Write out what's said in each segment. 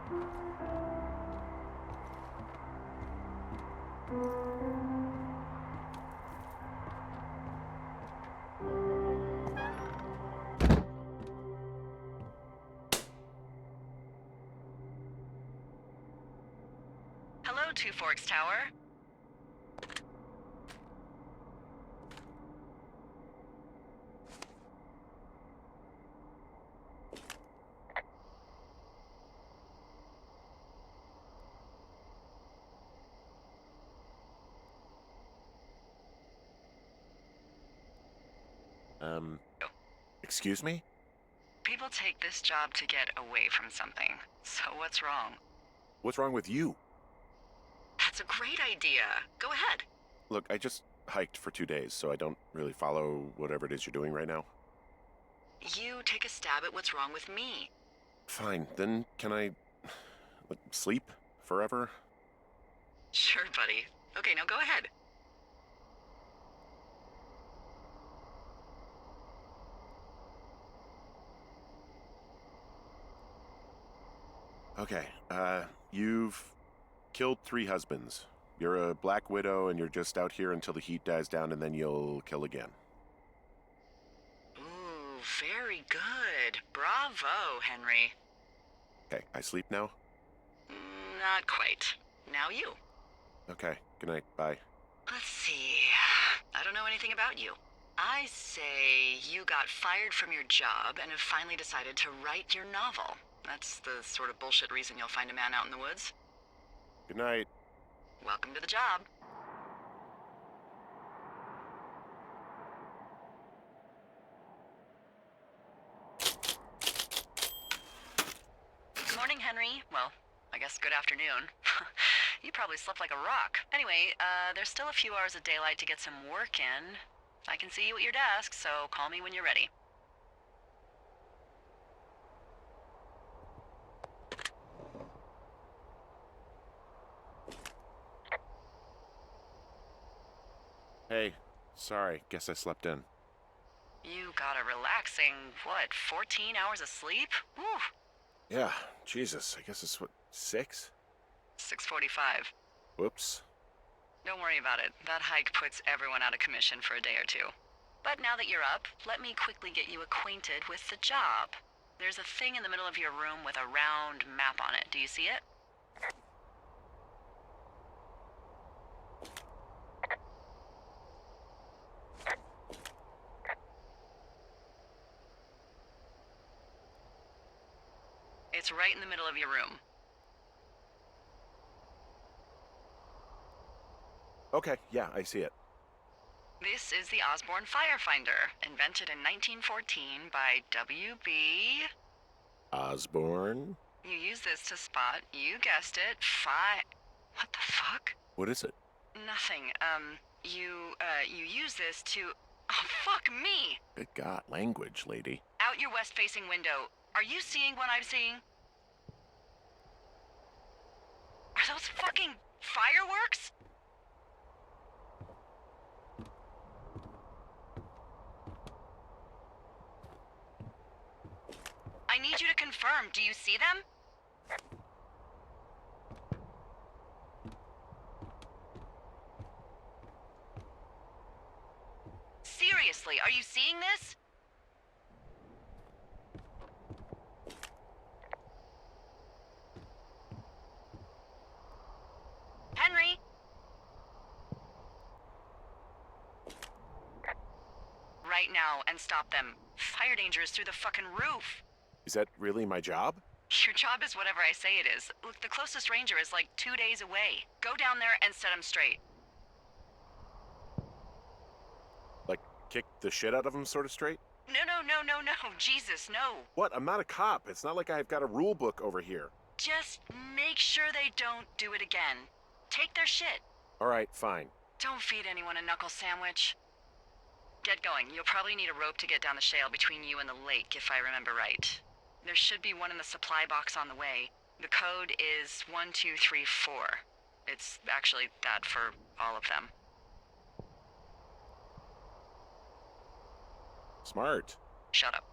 Hello, Two Forks Tower. Excuse me? People take this job to get away from something. So what's wrong? What's wrong with you? That's a great idea. Go ahead. Look, I just hiked for 2 days, so I don't really follow whatever it is you're doing right now. You take a stab at what's wrong with me. Fine, then can I sleep forever? Sure, buddy. Okay, now go ahead. Okay, you've killed 3 husbands. You're a black widow and you're just out here until the heat dies down and then you'll kill again. Ooh, very good. Bravo, Henry. Okay, I sleep now? Not quite. Now you. Okay, good night, bye. Let's see. I don't know anything about you. I say you got fired from your job and have finally decided to write your novel. That's the sort of bullshit reason you'll find a man out in the woods. Good night. Welcome to the job. Good morning, Henry. Well, I guess good afternoon. You probably slept like a rock. Anyway, there's still a few hours of daylight to get some work in. I can see you at your desk, so call me when you're ready. Hey, sorry, guess I slept in. You got a relaxing, 14 hours of sleep? Whew. Yeah, Jesus, I guess it's 6? 6:45. Whoops. Don't worry about it. That hike puts everyone out of commission for a day or two. But now that you're up, let me quickly get you acquainted with the job. There's a thing in the middle of your room with a round map on it. Do you see it? It's right in the middle of your room. Okay, yeah, I see it. This is the Osborne Firefinder, invented in 1914 by W.B. Osborne? You use this to spot, you guessed it, What the fuck? What is it? Nothing. You use this to... Oh, fuck me! Good God, language, lady. Out your west-facing window. Are you seeing what I'm seeing? Are those fucking fireworks? I need you to confirm. Do you see them? Seriously, are you seeing this? Henry? Right now, and stop them. Fire danger is through the fucking roof. Is that really my job? Your job is whatever I say it is. Look, the closest ranger is like 2 days away. Go down there and set him straight. Like, kick the shit out of him sort of straight? No. Jesus, no. What? I'm not a cop. It's not like I've got a rule book over here. Just make sure they don't do it again. Take their shit. All right, fine. Don't feed anyone a knuckle sandwich. Get going. You'll probably need a rope to get down the shale between you and the lake, if I remember right. There should be one in the supply box on the way. The code is 1234. It's actually that for all of them. Smart. Shut up.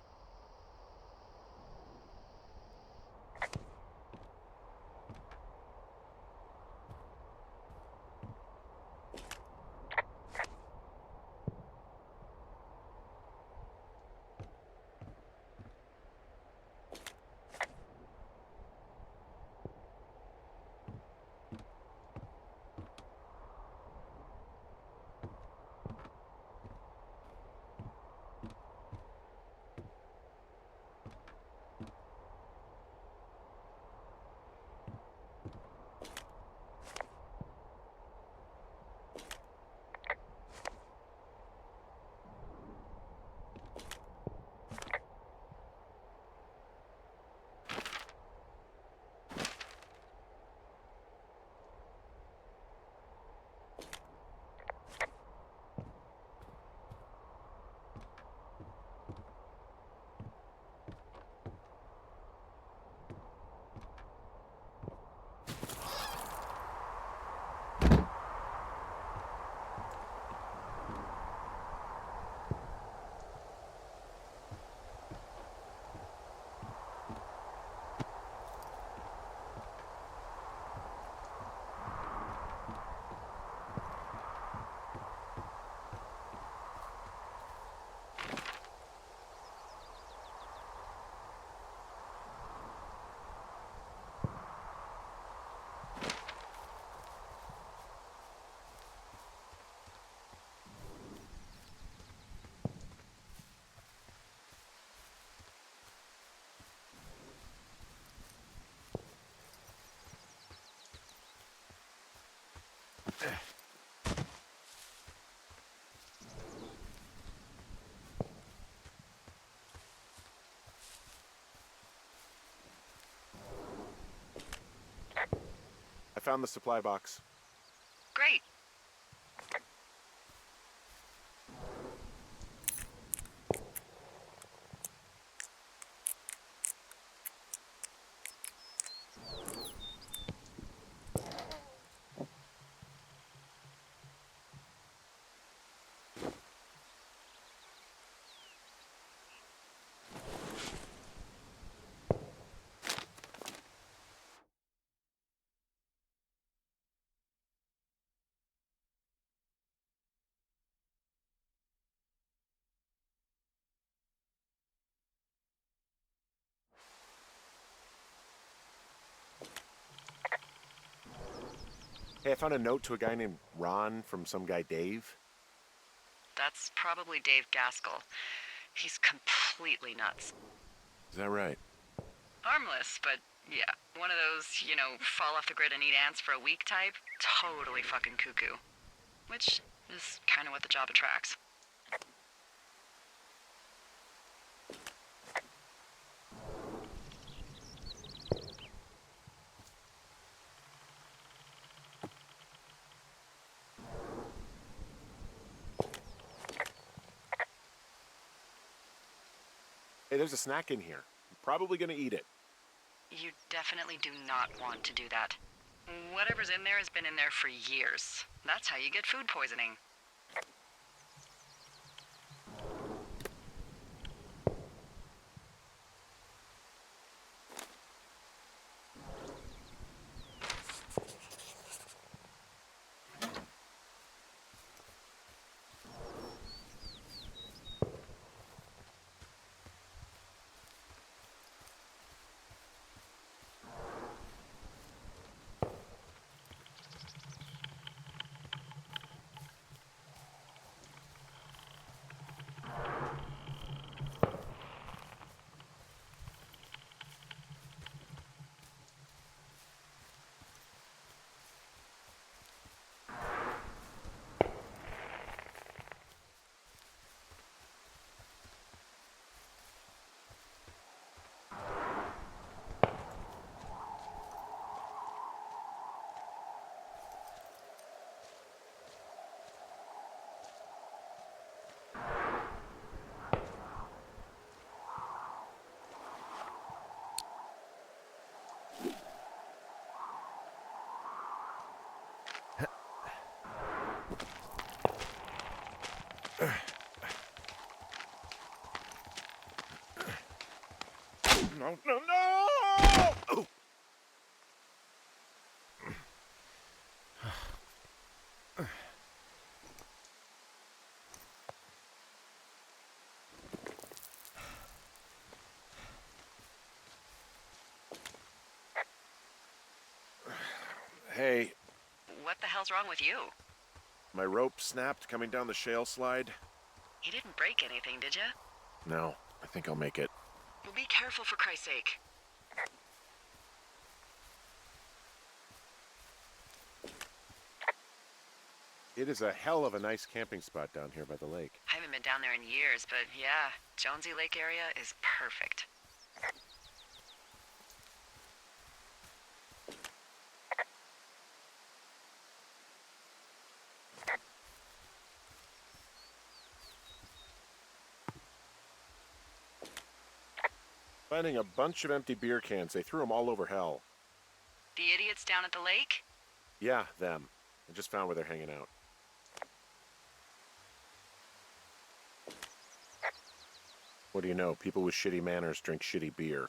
found the supply box. Great. Hey, I found a note to a guy named Ron from some guy Dave. That's probably Dave Gaskell. He's completely nuts. Is that right? Harmless, but yeah. One of those, fall off the grid and eat ants for a week type. Totally fucking cuckoo. Which is kind of what the job attracts. Hey, there's a snack in here. I'm probably gonna eat it. You definitely do not want to do that. Whatever's in there has been in there for years. That's how you get food poisoning. No, no, no! Oh. Hey, What the hell's wrong with you? my rope snapped coming down the shale slide. You didn't break anything, did you? No, I think I'll make it. Well, be careful for Christ's sake. It is a hell of a nice camping spot down here by the lake. I haven't been down there in years, but yeah, Jonesy Lake area is perfect. Finding a bunch of empty beer cans. They threw them all over hell. The idiots down at the lake? Yeah, them. I just found where they're hanging out. What do you know? People with shitty manners drink shitty beer.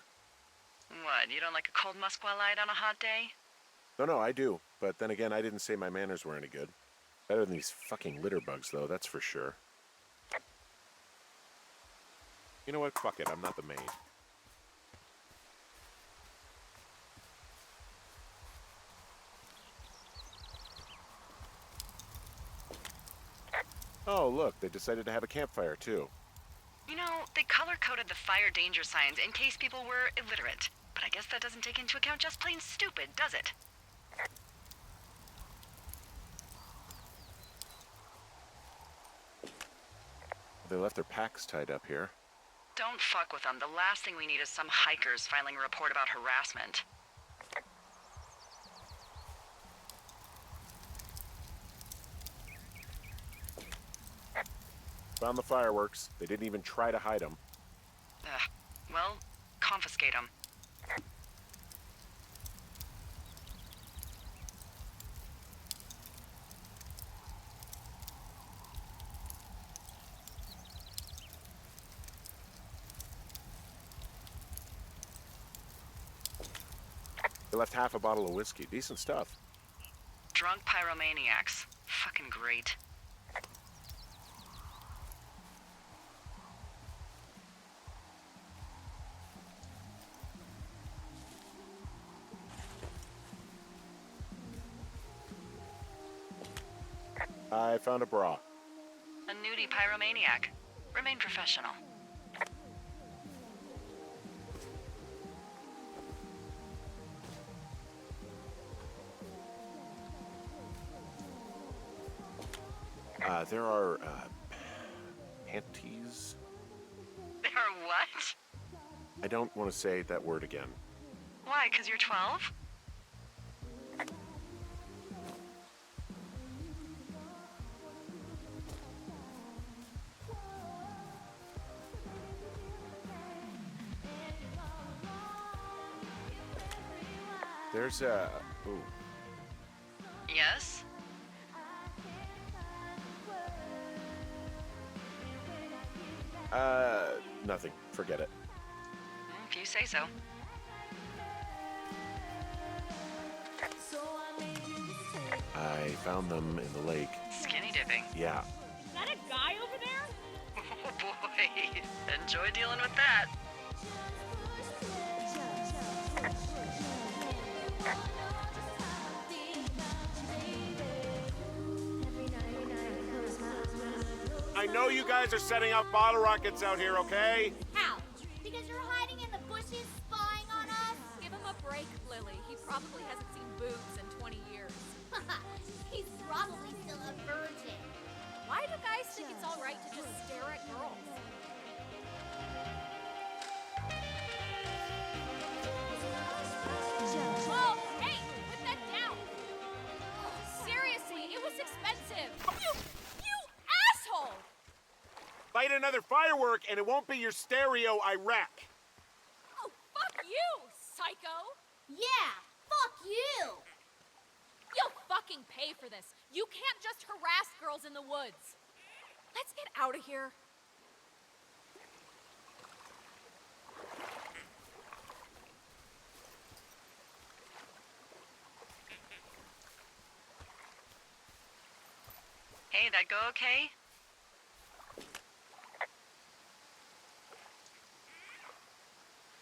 What, you don't like a cold Musqua Light on a hot day? No, I do. But then again, I didn't say my manners were any good. Better than these fucking litter bugs, though, that's for sure. You know what? Fuck it, I'm not the maid. Oh, look, they decided to have a campfire, too. They color-coded the fire danger signs in case people were illiterate. But I guess that doesn't take into account just plain stupid, does it? They left their packs tied up here. Don't fuck with them. The last thing we need is some hikers filing a report about harassment. found the fireworks. They didn't even try to hide them. Well, confiscate them. They left half a bottle of whiskey. Decent stuff. Drunk pyromaniacs. Fucking great. I found a bra. A nudie pyromaniac. Remain professional. There are, panties? There are what? I don't want to say that word again. Why, 'cause you're 12? There's a... Ooh. Yes? Nothing. Forget it. If you say so. I found them in the lake. Skinny dipping. Yeah. Is that a guy over there? Oh boy. Enjoy dealing with that. I know you guys are setting up bottle rockets out here, okay? How? Because you're hiding in the bushes spying on us? Give him a break, Lily. He probably hasn't seen boobs in 20 years. He's probably still a virgin. Why do guys think it's all right to just stare at girls? Whoa! Hey! Put that down! Seriously, it was expensive! You asshole! Light another firework and it won't be your stereo I wreck. Oh, fuck you, psycho! Yeah, fuck you! You'll fucking pay for this. You can't just harass girls in the woods. Let's get out of here. Hey, that go okay?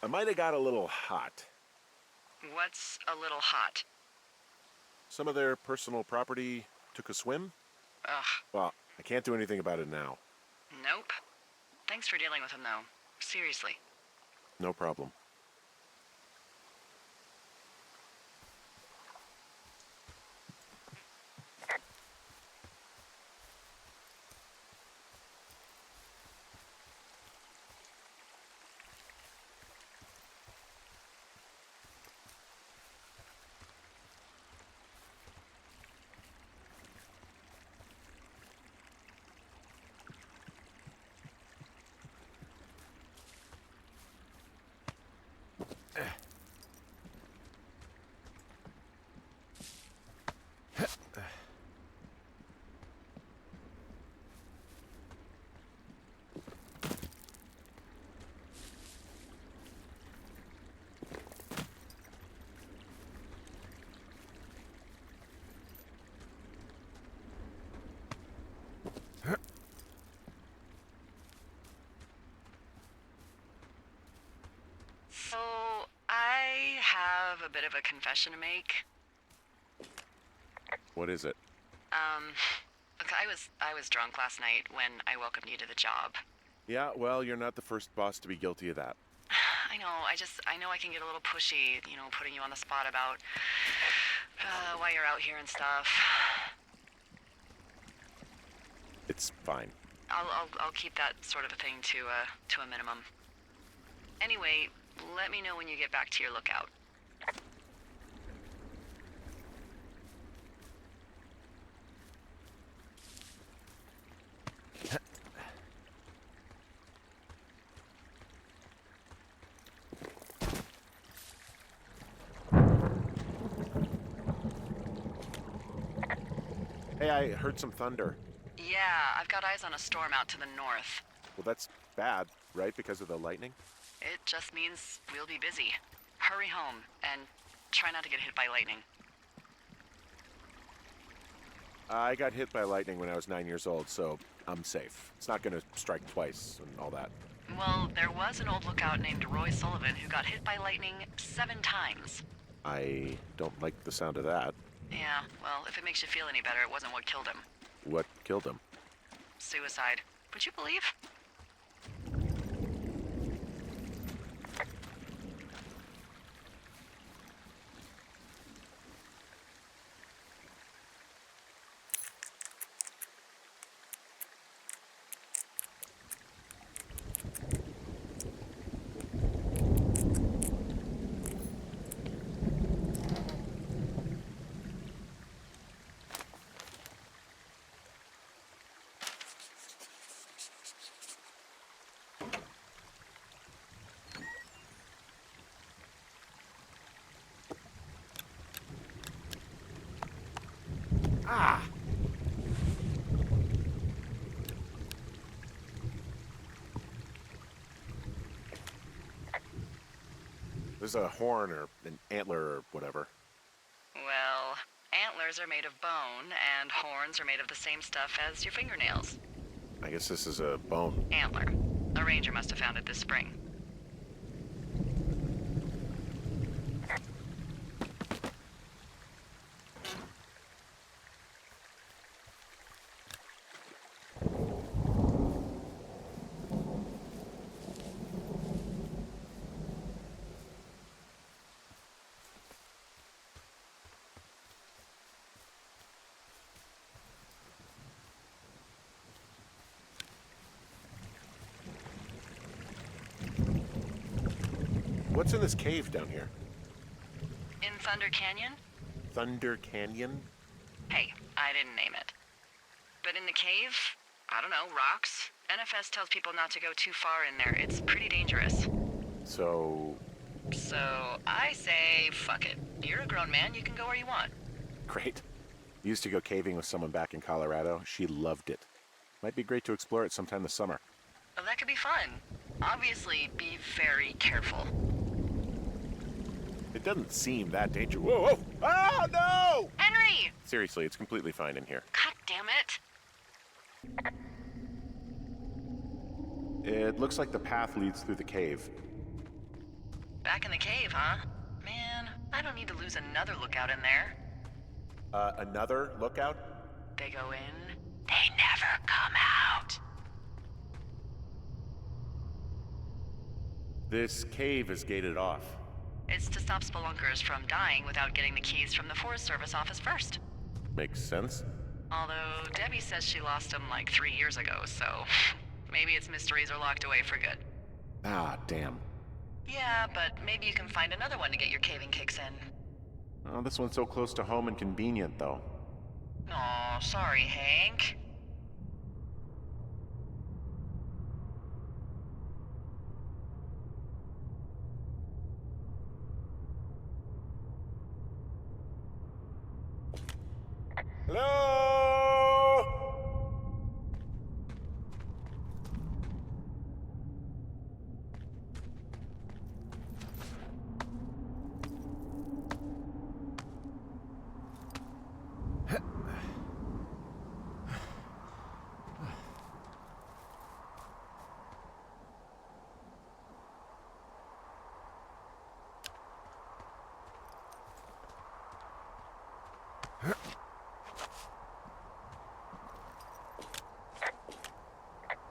I might have got a little hot. What's a little hot? Some of their personal property took a swim. Ugh. Well, I can't do anything about it now. Nope. Thanks for dealing with him, though. Seriously. No problem. So, I have a bit of a confession to make. What is it? Look, I was drunk last night when I welcomed you to the job. Yeah, well, you're not the first boss to be guilty of that. I know, I know I can get a little pushy, putting you on the spot about why you're out here and stuff. It's fine. I'll keep that sort of a thing to a minimum. Anyway, let me know when you get back to your lookout. Hey, I heard some thunder. Yeah, I've got eyes on a storm out to the north. Well, that's bad, right? Because of the lightning? It just means we'll be busy. Hurry home, and try not to get hit by lightning. I got hit by lightning when I was 9 years old, so I'm safe. It's not gonna strike twice and all that. Well, there was an old lookout named Roy Sullivan who got hit by lightning 7 times. I don't like the sound of that. Yeah, well, if it makes you feel any better, it wasn't what killed him. What killed him? Suicide. Would you believe? Ah! There's a horn or an antler or whatever. Well, antlers are made of bone, and horns are made of the same stuff as your fingernails. I guess this is a bone. Antler. A ranger must have found it this spring. What's in this cave down here? In Thunder Canyon? Thunder Canyon? Hey, I didn't name it. But in the cave, I don't know, rocks? NFS tells people not to go too far in there. It's pretty dangerous. So, So, I say, fuck it. You're a grown man, you can go where you want. great. Used to go caving with someone back in Colorado. She loved it. Might be great to explore it sometime this summer. Well, that could be fun. Obviously, be very careful. It doesn't seem that dangerous. Whoa, whoa! Oh, no! Henry! Seriously, it's completely fine in here. God damn it. It looks like the path leads through the cave. Back in the cave, huh? Man, I don't need to lose another lookout in there. Another lookout? They go in, they never come out. This cave is gated off. It's to stop spelunkers from dying without getting the keys from the Forest Service office first. Makes sense. Although Debbie says she lost them like 3 years ago, so maybe its mysteries are locked away for good. Ah, damn. Yeah, but maybe you can find another one to get your caving kicks in. Oh, this one's so close to home and convenient, though. Aw, sorry, Hank. Hello?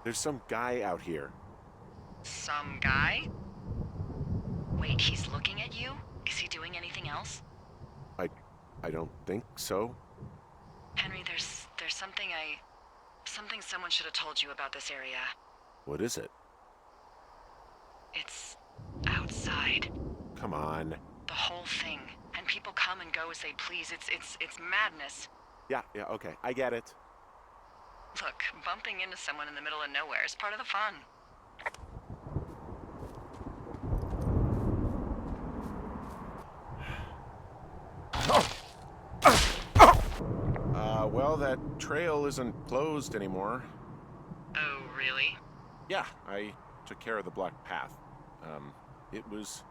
There's some guy out here. Some guy? Wait, he's looking at you? Is he doing anything else? I don't think so. Henry, there's something something someone should have told you about this area. What is it? It's outside. Come on. The whole thing. And people come and go as they please. It's madness. Yeah, okay. I get it. Look, bumping into someone in the middle of nowhere is part of the fun. Well, Well, that trail isn't closed anymore. Oh, really? Yeah, I took care of the blocked path. It was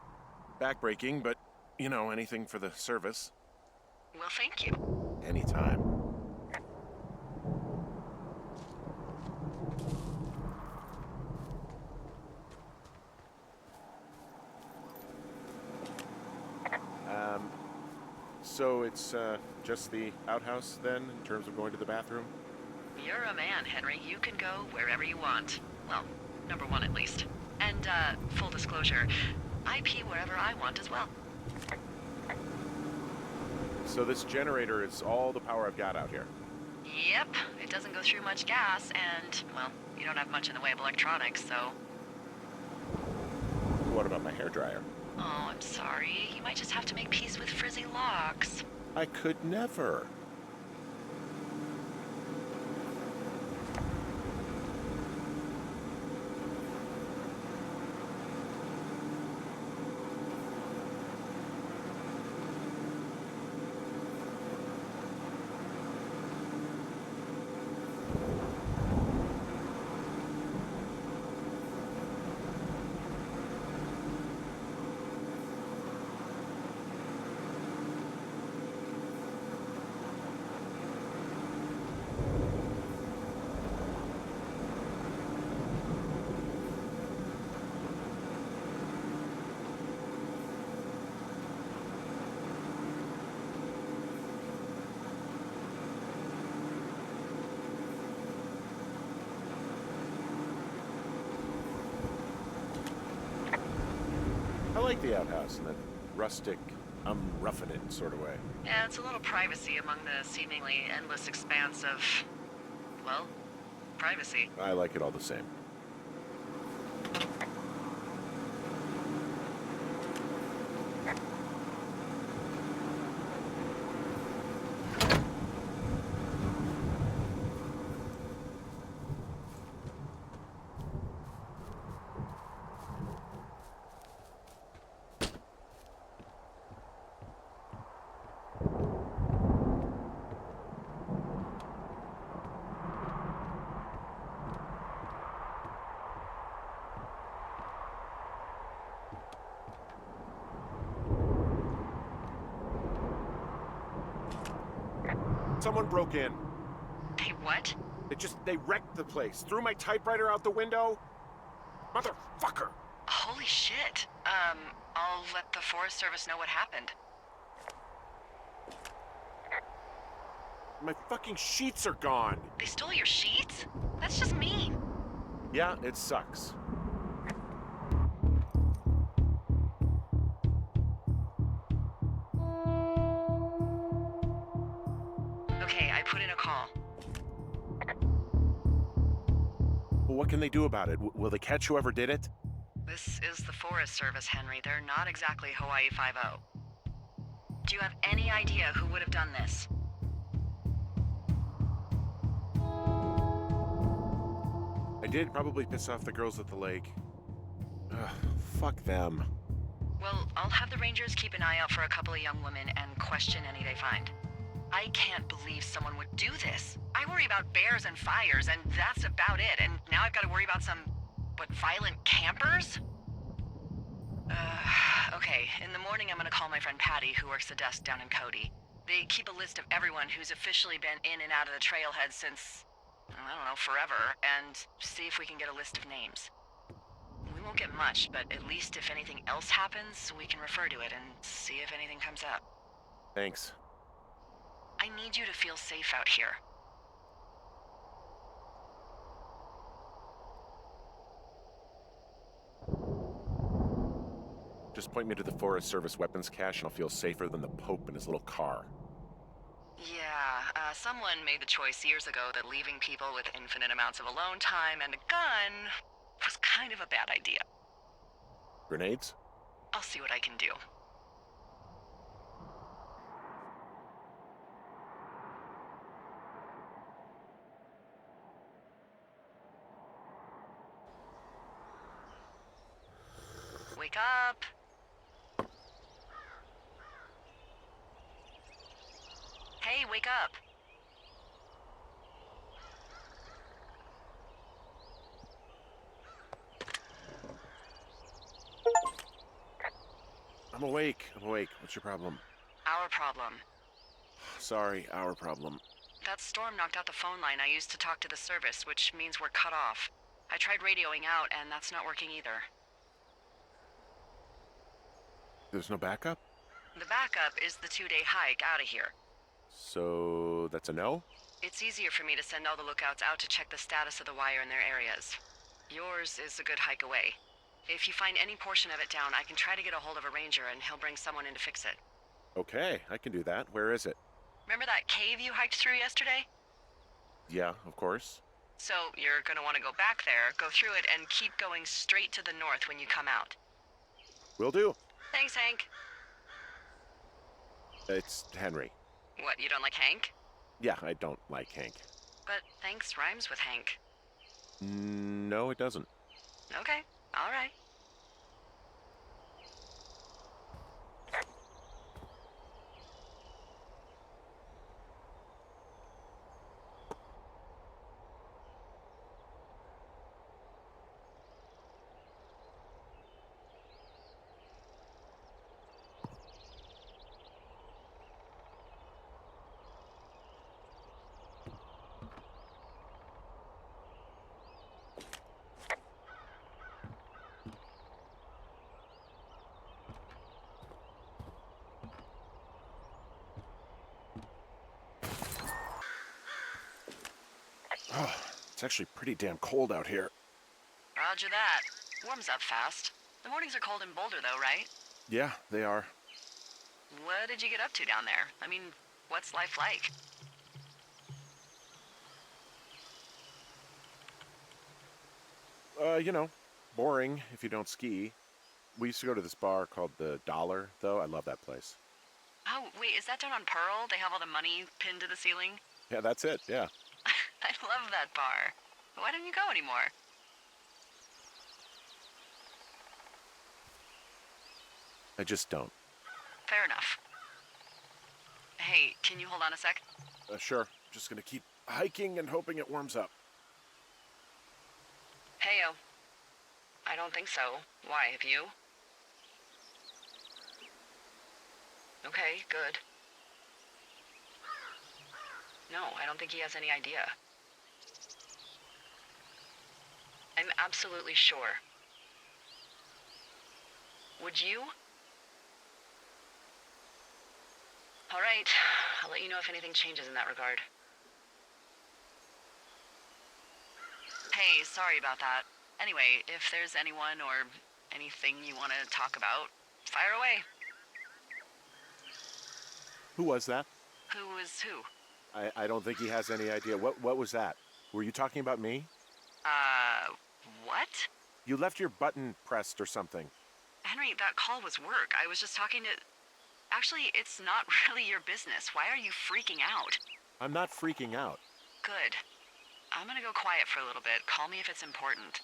backbreaking, but, you know, anything for the service. Well, thank you. Anytime. So it's just the outhouse then, in terms of going to the bathroom? You're a man, Henry. You can go wherever you want. Well, number one at least. And, full disclosure, I pee wherever I want as well. So this generator is all the power I've got out here. Yep, it doesn't go through much gas, and, well, you don't have much in the way of electronics, so... What about my hairdryer? Oh, I'm sorry. You might just have to make peace with frizzy locks. I could never. I like the outhouse in that rustic, I'm roughing it sort of way. Yeah, it's a little privacy among the seemingly endless expanse of, well, privacy. I like it all the same. Someone broke in. Hey, what? They wrecked the place. Threw my typewriter out the window. Motherfucker! Holy shit. I'll let the Forest Service know what happened. My fucking sheets are gone. They stole your sheets? That's just mean. Yeah, it sucks. Okay, I put in a call. Well, what can they do about it? Will they catch whoever did it? This is the Forest Service, Henry. They're not exactly Hawaii Five-0. Do you have any idea who would have done this? I did probably piss off the girls at the lake. Ugh, fuck them. Well, I'll have the Rangers keep an eye out for a couple of young women and question any they find. I can't believe someone would do this. I worry about bears and fires, and that's about it. And now I've got to worry about some, violent campers? Okay, in the morning I'm gonna call my friend Patty, who works the desk down in Cody. They keep a list of everyone who's officially been in and out of the trailhead since, I don't know, forever, and see if we can get a list of names. We won't get much, but at least if anything else happens, we can refer to it and see if anything comes up. Thanks. I need you to feel safe out here. Just point me to the Forest Service weapons cache and I'll feel safer than the Pope in his little car. Yeah, someone made the choice years ago that leaving people with infinite amounts of alone time and a gun was kind of a bad idea. Grenades? I'll see what I can do. Wake up! Hey, wake up! awake. I'm awake. What's your problem? Our problem. Sorry, our problem. That storm knocked out the phone line I used to talk to the service, which means we're cut off. I tried radioing out, and that's not working either. There's no backup? The backup is the 2-day hike out of here. So that's a no? It's easier for me to send all the lookouts out to check the status of the wire in their areas. Yours is a good hike away. If you find any portion of it down, I can try to get a hold of a ranger and he'll bring someone in to fix it. Okay, I can do that. Where is it? Remember that cave you hiked through yesterday? Yeah, of course. So you're gonna want to go back there, go through it, and keep going straight to the north when you come out. Will do. Thanks, Hank. It's Henry. What, you don't like Hank? Yeah, I don't like Hank. But thanks rhymes with Hank. No, it doesn't. Okay, all right. Oh, it's actually pretty damn cold out here. Roger that. Warms up fast. The mornings are cold in Boulder, though, right? Yeah, they are. What did you get up to down there? I mean, what's life like? Boring if you don't ski. We used to go to this bar called the Dollar, though. I love that place. Oh, wait, is that down on Pearl? They have all the money pinned to the ceiling? Yeah, that's it, yeah. I love that bar. Why don't you go anymore? I just don't. Fair enough. Hey, can you hold on a sec? Sure. Just gonna keep hiking and hoping it warms up. Heyo. I don't think so. Why, have you? Okay, good. No, I don't think he has any idea. I'm absolutely sure. Would you? All right, I'll let you know if anything changes in that regard. Hey, sorry about that. Anyway, if there's anyone or anything you want to talk about, fire away. Who was that? Who is who? I don't think he has any idea. What was that? Were you talking about me? What? You left your button pressed or something. Henry, that call was work. I was just talking to... Actually, it's not really your business. Why are you freaking out? I'm not freaking out. Good. I'm gonna go quiet for a little bit. Call me if it's important.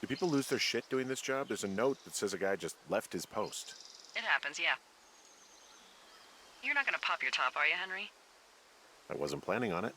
Do people lose their shit doing this job? There's a note that says a guy just left his post. It happens, yeah. You're not gonna pop your top, are you, Henry? I wasn't planning on it.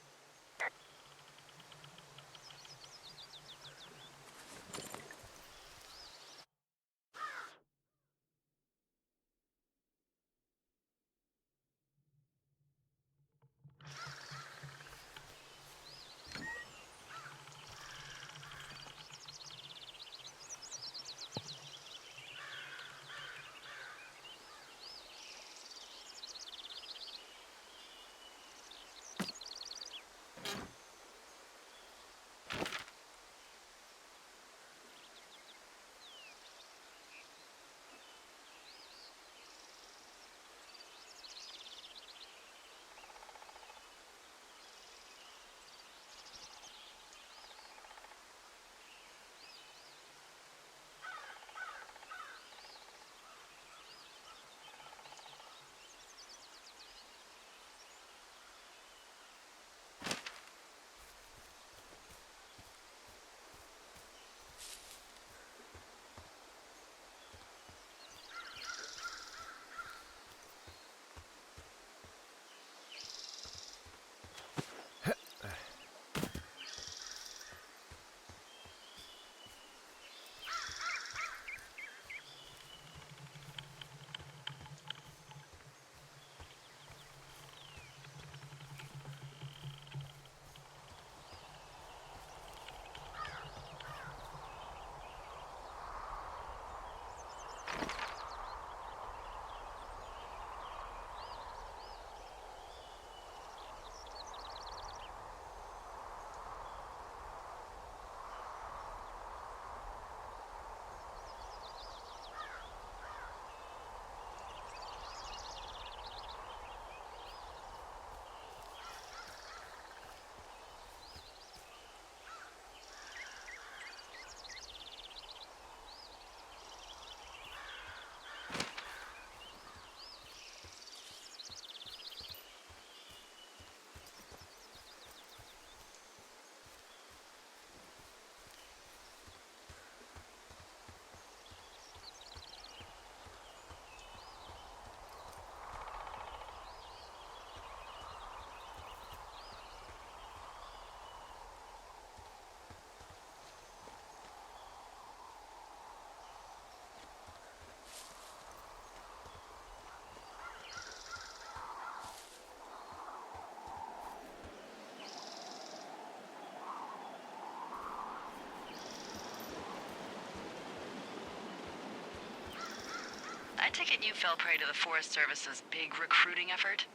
take it you fell prey to the Forest Service's big recruiting effort?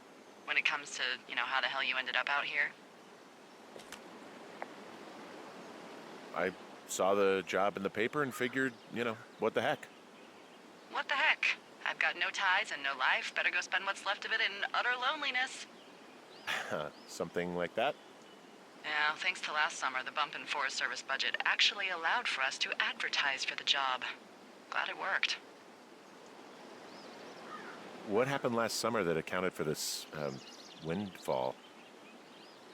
When it comes to, how the hell you ended up out here? I saw the job in the paper and figured, what the heck? What the heck? I've got no ties and no life. Better go spend what's left of it in utter loneliness. Something like that? Yeah, thanks to last summer, the bump in Forest Service budget actually allowed for us to advertise for the job. Glad it worked. What happened last summer that accounted for this, windfall?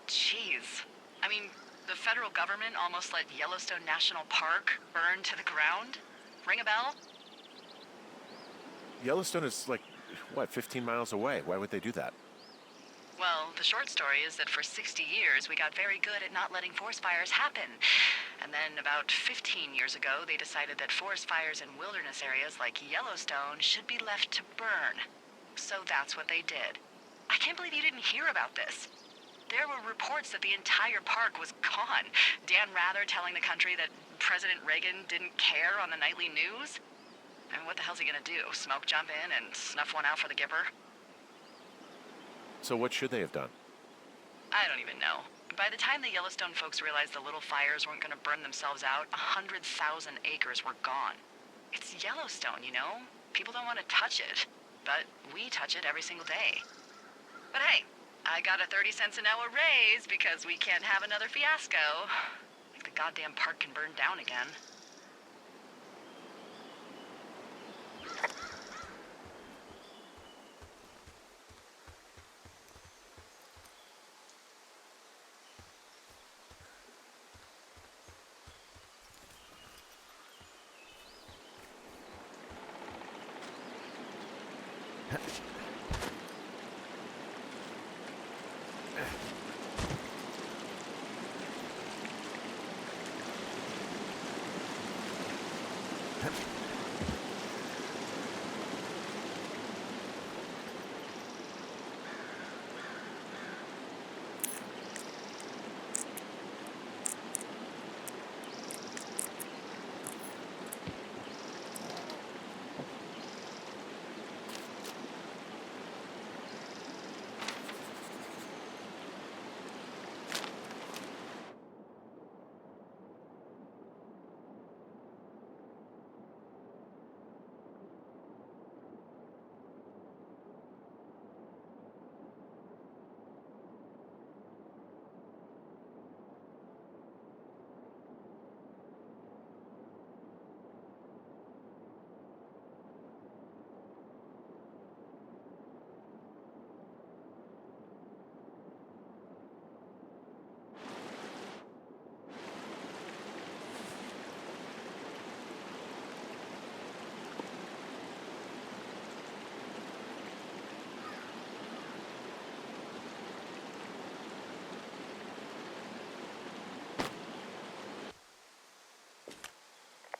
Jeez. I mean, the federal government almost let Yellowstone National Park burn to the ground? Ring a bell? Yellowstone is 15 miles away. Why would they do that? Well, the short story is that for 60 years, we got very good at not letting forest fires happen. And then about 15 years ago, they decided that forest fires in wilderness areas like Yellowstone should be left to burn. So that's what they did. I can't believe you didn't hear about this. There were reports that the entire park was gone. Dan Rather telling the country that President Reagan didn't care on the nightly news. I mean, what the hell's he gonna do? Smoke jump in and snuff one out for the Gipper? So what should they have done? I don't even know. By the time the Yellowstone folks realized the little fires weren't gonna burn themselves out, 100,000 acres were gone. It's Yellowstone, People don't want to touch it. But we touch it every single day. But hey, I got a 30 cents an hour raise because we can't have another fiasco. Like the goddamn park can burn down again.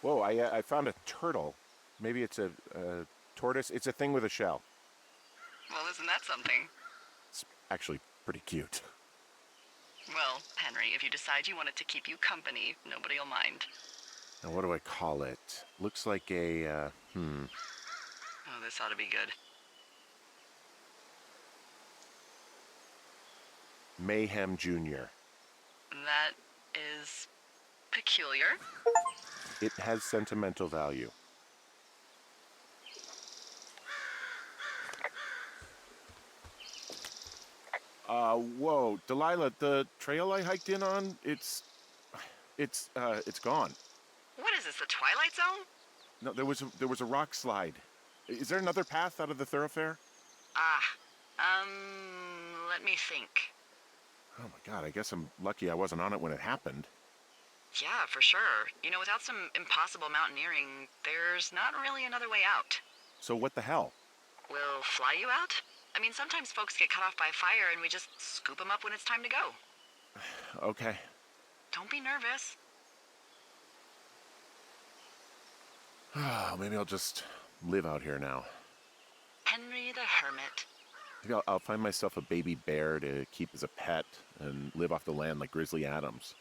Whoa, I found a turtle. Maybe it's a tortoise. It's a thing with a shell. Well, isn't that something? It's actually pretty cute. Well, Henry, if you decide you want it to keep you company, nobody will mind. Now, what do I call it? Looks like a, Oh, this ought to be good. Mayhem Jr. That is peculiar. It has sentimental value. Whoa, Delайлai, the trail I hiked in on, it's gone. What is this, the Twilight Zone? No, there was a rock slide. Is there another path out of the thoroughfare? Let me think. Oh my god, I guess I'm lucky I wasn't on it when it happened. Yeah, for sure. Without some impossible mountaineering, there's not really another way out. So what the hell? We'll fly you out? I mean, sometimes folks get cut off by fire and we just scoop them up when it's time to go. Okay. Don't be nervous. Maybe I'll just live out here now. Henry the Hermit. Maybe I'll find myself a baby bear to keep as a pet and live off the land like Grizzly Adams.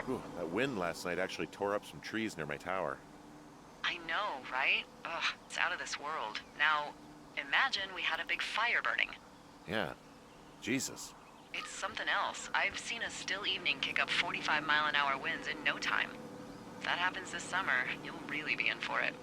Ooh, that wind last night actually tore up some trees near my tower. I know, right? Ugh, it's out of this world. Now, imagine we had a big fire burning. Yeah. Jesus. It's something else. I've seen a still evening kick up 45-mile-an-hour winds in no time. If that happens this summer, you'll really be in for it.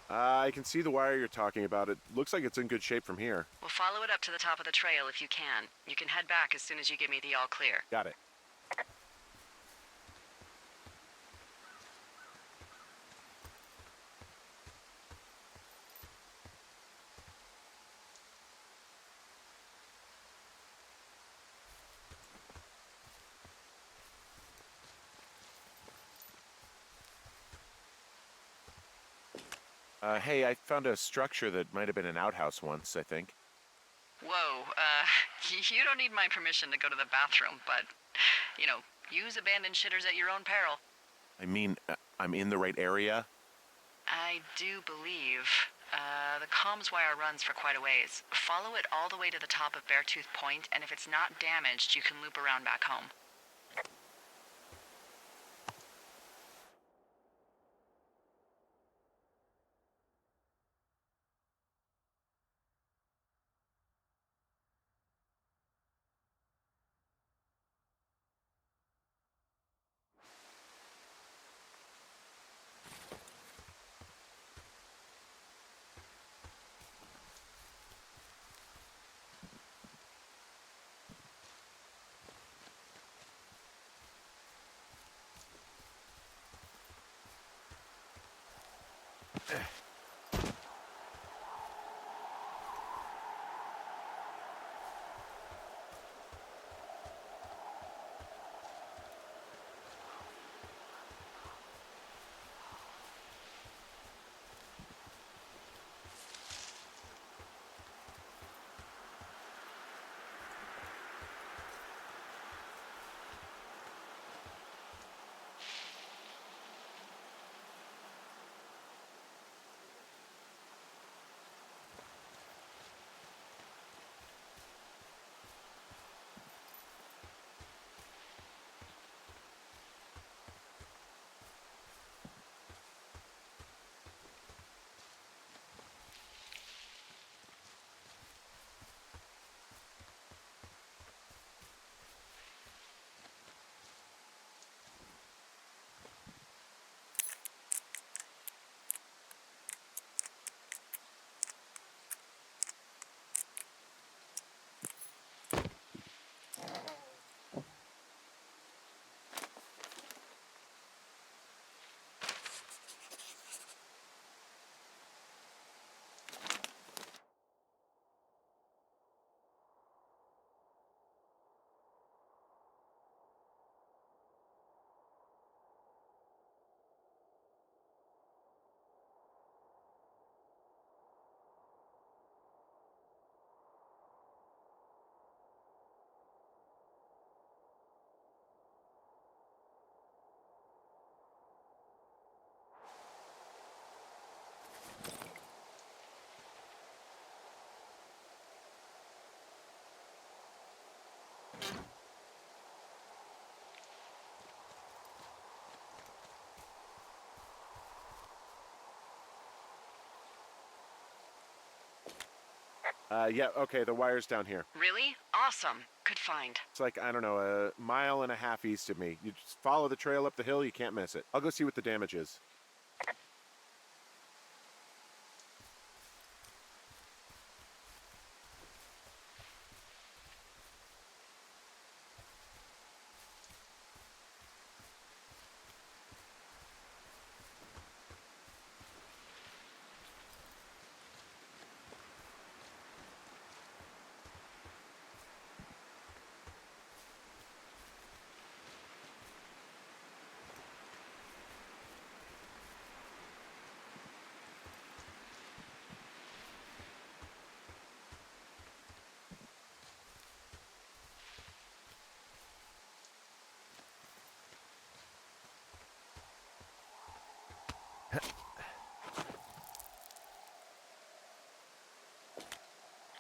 I can see the wire you're talking about. It looks like it's in good shape from here. We'll follow it up to the top of the trail if you can. You can head back as soon as you give me the all clear. Got it. Hey, I found a structure that might have been an outhouse once, I think. Whoa, you don't need my permission to go to the bathroom, but, use abandoned shitters at your own peril. I mean, I'm in the right area? I do believe. The comms wire runs for quite a ways. Follow it all the way to the top of Beartooth Point, and if it's not damaged, you can loop around back home. Yeah, okay, the wire's down here. Really? Awesome. Good find. It's like, I don't know, a mile and a half east of me. You just follow the trail up the hill, you can't miss it. I'll go see what the damage is.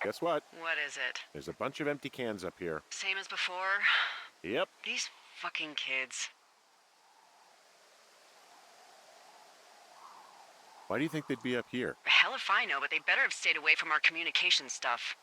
Guess what? What is it? There's a bunch of empty cans up here. Same as before? Yep. These fucking kids. Why do you think they'd be up here? Hell if I know, but they better have stayed away from our communication stuff.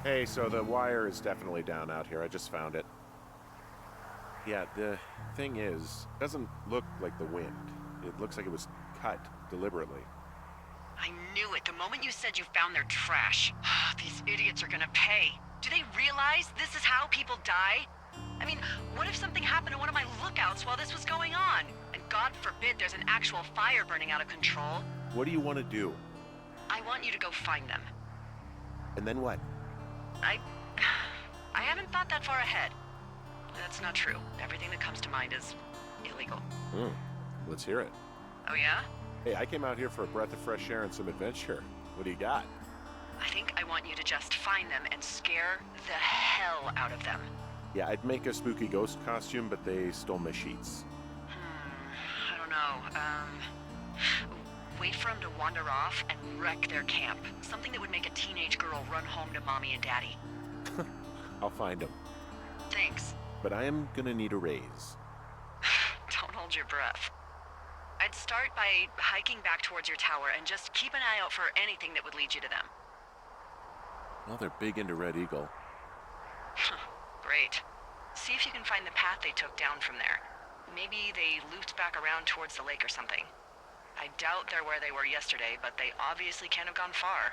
Hey, so the wire is definitely down out here. I just found it. Yeah, the thing is, it doesn't look like the wind. It looks like it was cut deliberately. I knew it the moment you said you found their trash. These idiots are gonna pay. Do they realize this is how people die? I mean, what if something happened to one of my lookouts while this was going on? And God forbid there's an actual fire burning out of control. What do you want to do? I want you to go find them. And then what? I haven't thought that far ahead. That's not true. Everything that comes to mind is illegal. Let's hear it. Oh yeah? Hey, I came out here for a breath of fresh air and some adventure. What do you got? I think I want you to just find them and scare the hell out of them. Yeah, I'd make a spooky ghost costume, but they stole my sheets. I don't know. Wait for them to wander off and wreck their camp. Something that would make a teenage girl run home to mommy and daddy. I'll find them. Thanks. But I am gonna need a raise. Don't hold your breath. I'd start by hiking back towards your tower and just keep an eye out for anything that would lead you to them. Well, they're big into Red Eagle. Great. See if you can find the path they took down from there. Maybe they looped back around towards the lake or something. I doubt they're where they were yesterday, but they obviously can't have gone far.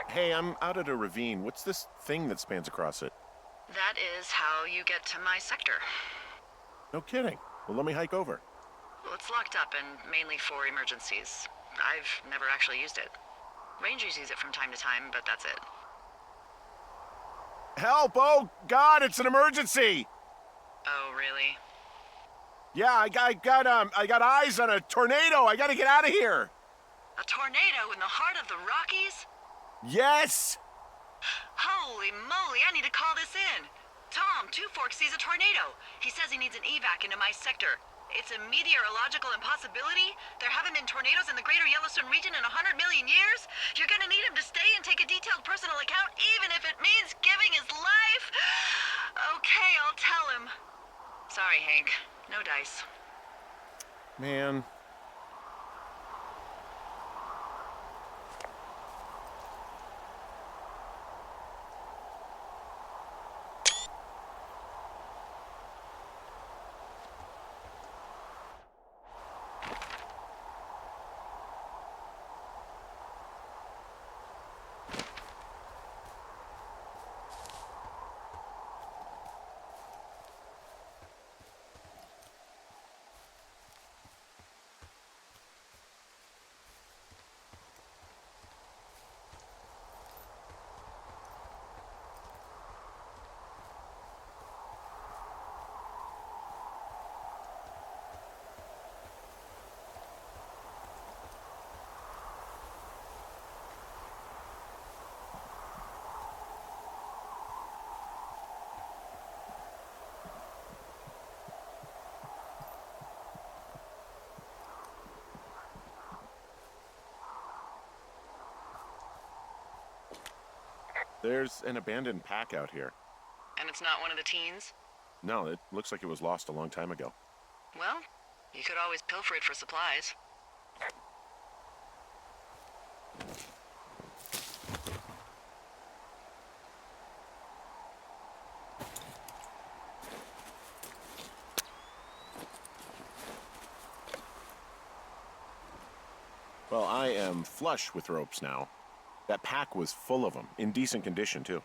Hey, I'm out at a ravine. What's this thing that spans across it? That is how you get to my sector. No kidding. Well, let me hike over. Well, it's locked up and mainly for emergencies. I've never actually used it. Rangers use it from time to time, but that's it. Help! Oh, God, it's an emergency! Oh, really? Yeah, I got eyes on a tornado. I gotta get out of here. A tornado in the heart of the Rockies? Yes! Holy moly, I need to call this in. Tom, Two Forks sees a tornado. He says he needs an evac into my sector. It's a meteorological impossibility. There haven't been tornadoes in the greater Yellowstone region in 100 million years. You're gonna need him to stay and take a detailed personal account, even if it means giving his life. Okay, I'll tell him. Sorry, Hank. No dice. Man. There's an abandoned pack out here. And it's not one of the teens? No, it looks like it was lost a long time ago. Well, you could always pilfer it for supplies. Well, I am flush with ropes now. That pack was full of them, in decent condition, too.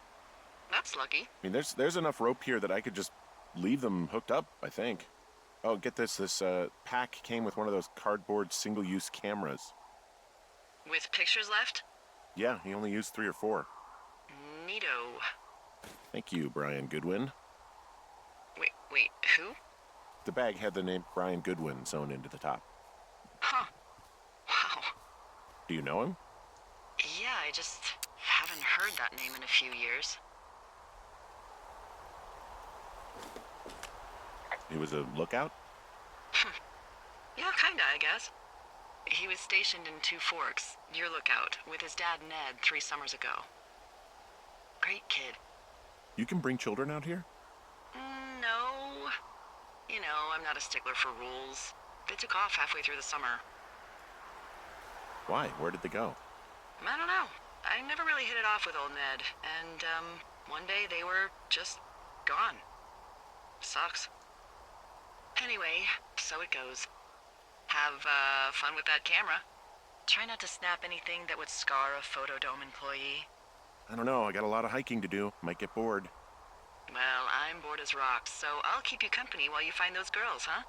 That's lucky. I mean, there's enough rope here that I could just leave them hooked up, I think. Oh, get this. This pack came with one of those cardboard single-use cameras. With pictures left? Yeah, he only used 3 or 4. Neato. Thank you, Brian Goodwin. Wait, who? The bag had the name Brian Goodwin sewn into the top. Huh. Wow. Do you know him? Yeah, I just haven't heard that name in a few years. He was a lookout? Yeah, kinda, I guess. He was stationed in Two Forks, your lookout, with his dad Ned 3 summers ago. Great kid. You can bring children out here? No. You know, I'm not a stickler for rules. They took off halfway through the summer. Why? Where did they go? I don't know. I never really hit it off with old Ned, and, one day they were just gone. Sucks. Anyway, so it goes. Have, fun with that camera. Try not to snap anything that would scar a Photodome employee. I don't know. I got a lot of hiking to do. Might get bored. Well, I'm bored as rocks, so I'll keep you company while you find those girls, huh?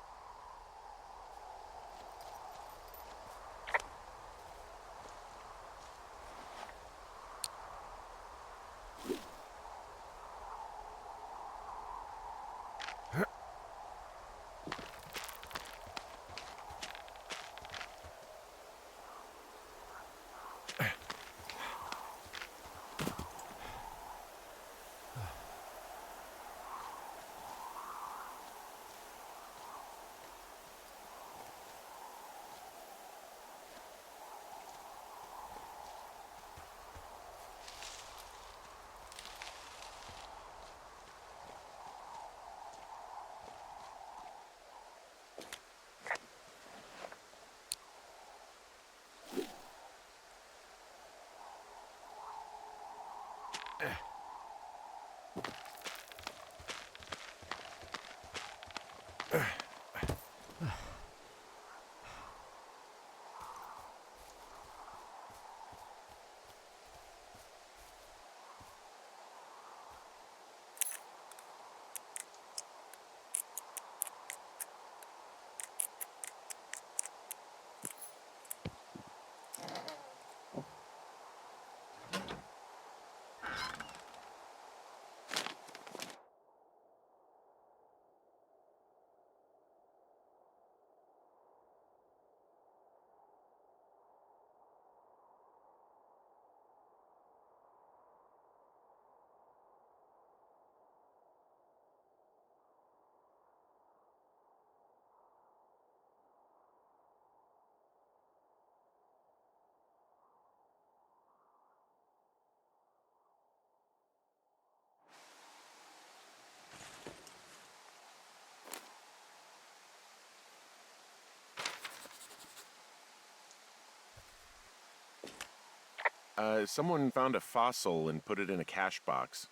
Someone found a fossil and put it in a cash box.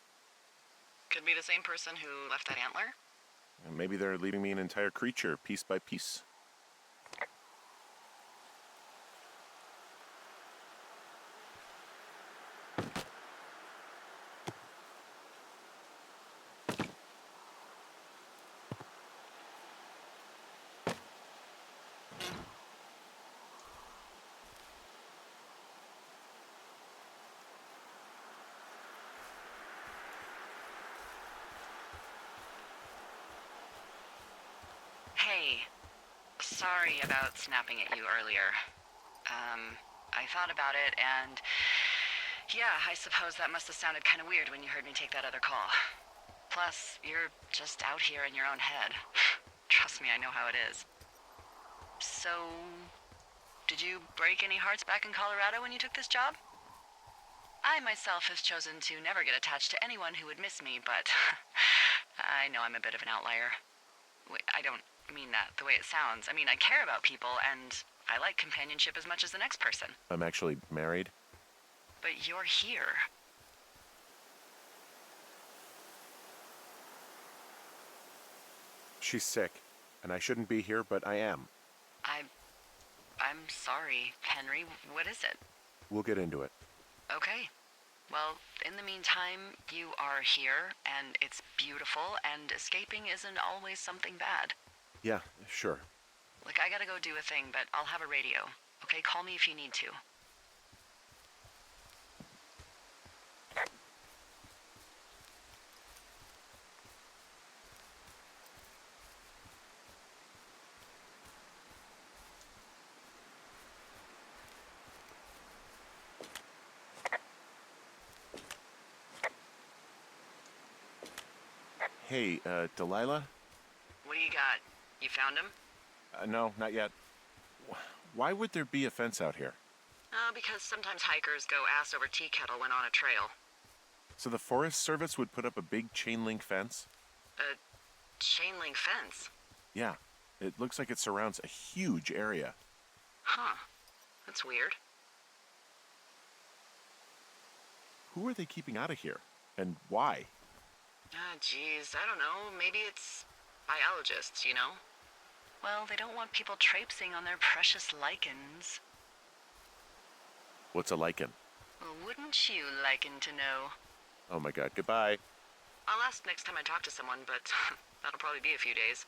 Could be the same person who left that antler. And maybe they're leaving me an entire creature, piece by piece. Hey, sorry about snapping at you earlier. I thought about it, and yeah, I suppose that must have sounded kind of weird when you heard me take that other call. Plus, you're just out here in your own head. Trust me, I know how it is. So, did you break any hearts back in Colorado when you took this job? I myself have chosen to never get attached to anyone who would miss me, but I know I'm a bit of an outlier. I don't mean that the way it sounds. I mean, I care about people, and I like companionship as much as the next person. I'm actually married. But you're here. She's sick, and I shouldn't be here, but I am. I'm sorry, Henry. What is it? We'll get into it. Okay. Well, in the meantime, you are here, and it's beautiful, and escaping isn't always something bad. Yeah, sure. Look, I gotta go do a thing, but I'll have a radio. Okay, call me if you need to. Hey, Delайлой? What do you got? You found him? No, not yet. Why would there be a fence out here? Because sometimes hikers go ass over tea kettle when on a trail. So the Forest Service would put up a big chain link fence? A chain link fence? Yeah. It looks like it surrounds a huge area. Huh. That's weird. Who are they keeping out of here? And why? Geez, I don't know. Maybe it's biologists, you know? Well, they don't want people traipsing on their precious lichens. What's a lichen? Well, wouldn't you liken to know? Oh my god, goodbye. I'll ask next time I talk to someone, but that'll probably be a few days.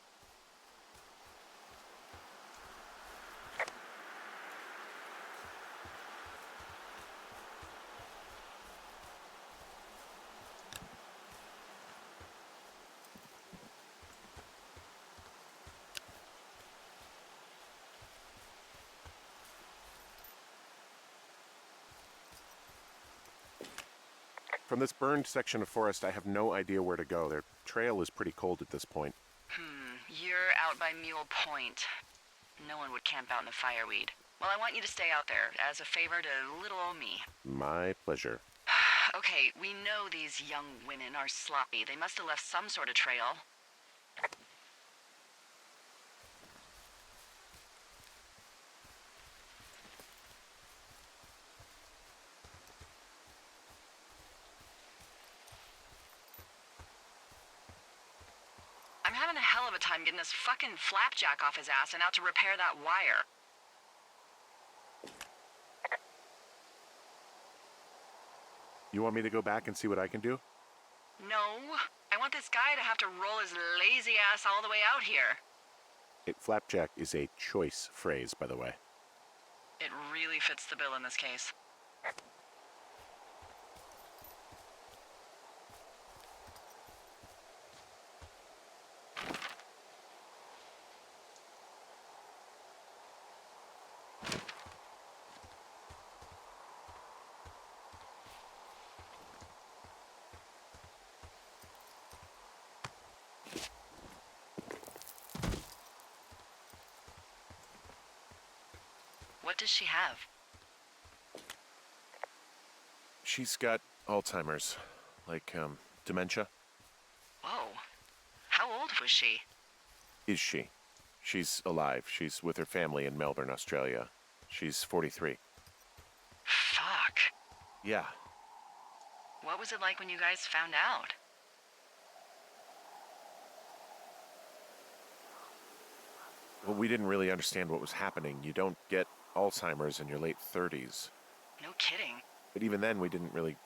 From this burned section of forest, I have no idea where to go. Their trail is pretty cold at this point. You're out by Mule Point. No one would camp out in the fireweed. Well, I want you to stay out there as a favor to little old me. My pleasure. Okay, we know these young women are sloppy. They must have left some sort of trail. I'm having a hell of a time getting this fucking flapjack off his ass and out to repair that wire. You want me to go back and see what I can do? No, I want this guy to have to roll his lazy ass all the way out here. Flapjack is a choice phrase, by the way. It really fits the bill in this case. What does she have? She's got Alzheimer's. Like, dementia. Whoa. How old was she? Is she? She's alive. She's with her family in Melbourne, Australia. She's 43. Fuck. Yeah. What was it like when you guys found out? Well, we didn't really understand what was happening. You don't get Alzheimer's in your late 30s. No kidding. But even then, we didn't really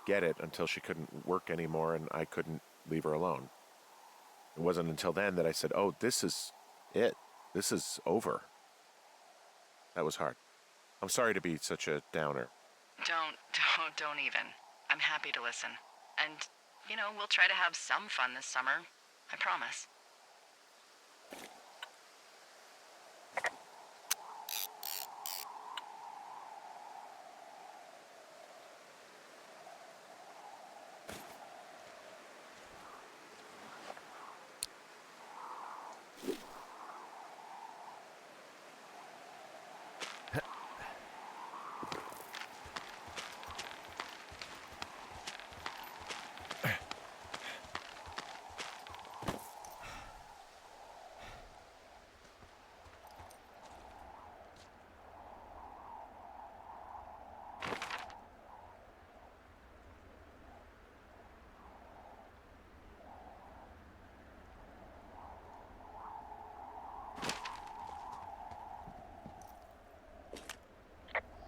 get it until she couldn't work anymore and I couldn't leave her alone. It wasn't until then that I said, oh, this is it. This is over. That was hard. I'm sorry to be such a downer. Don't even. I'm happy to listen. And, we'll try to have some fun this summer. I promise.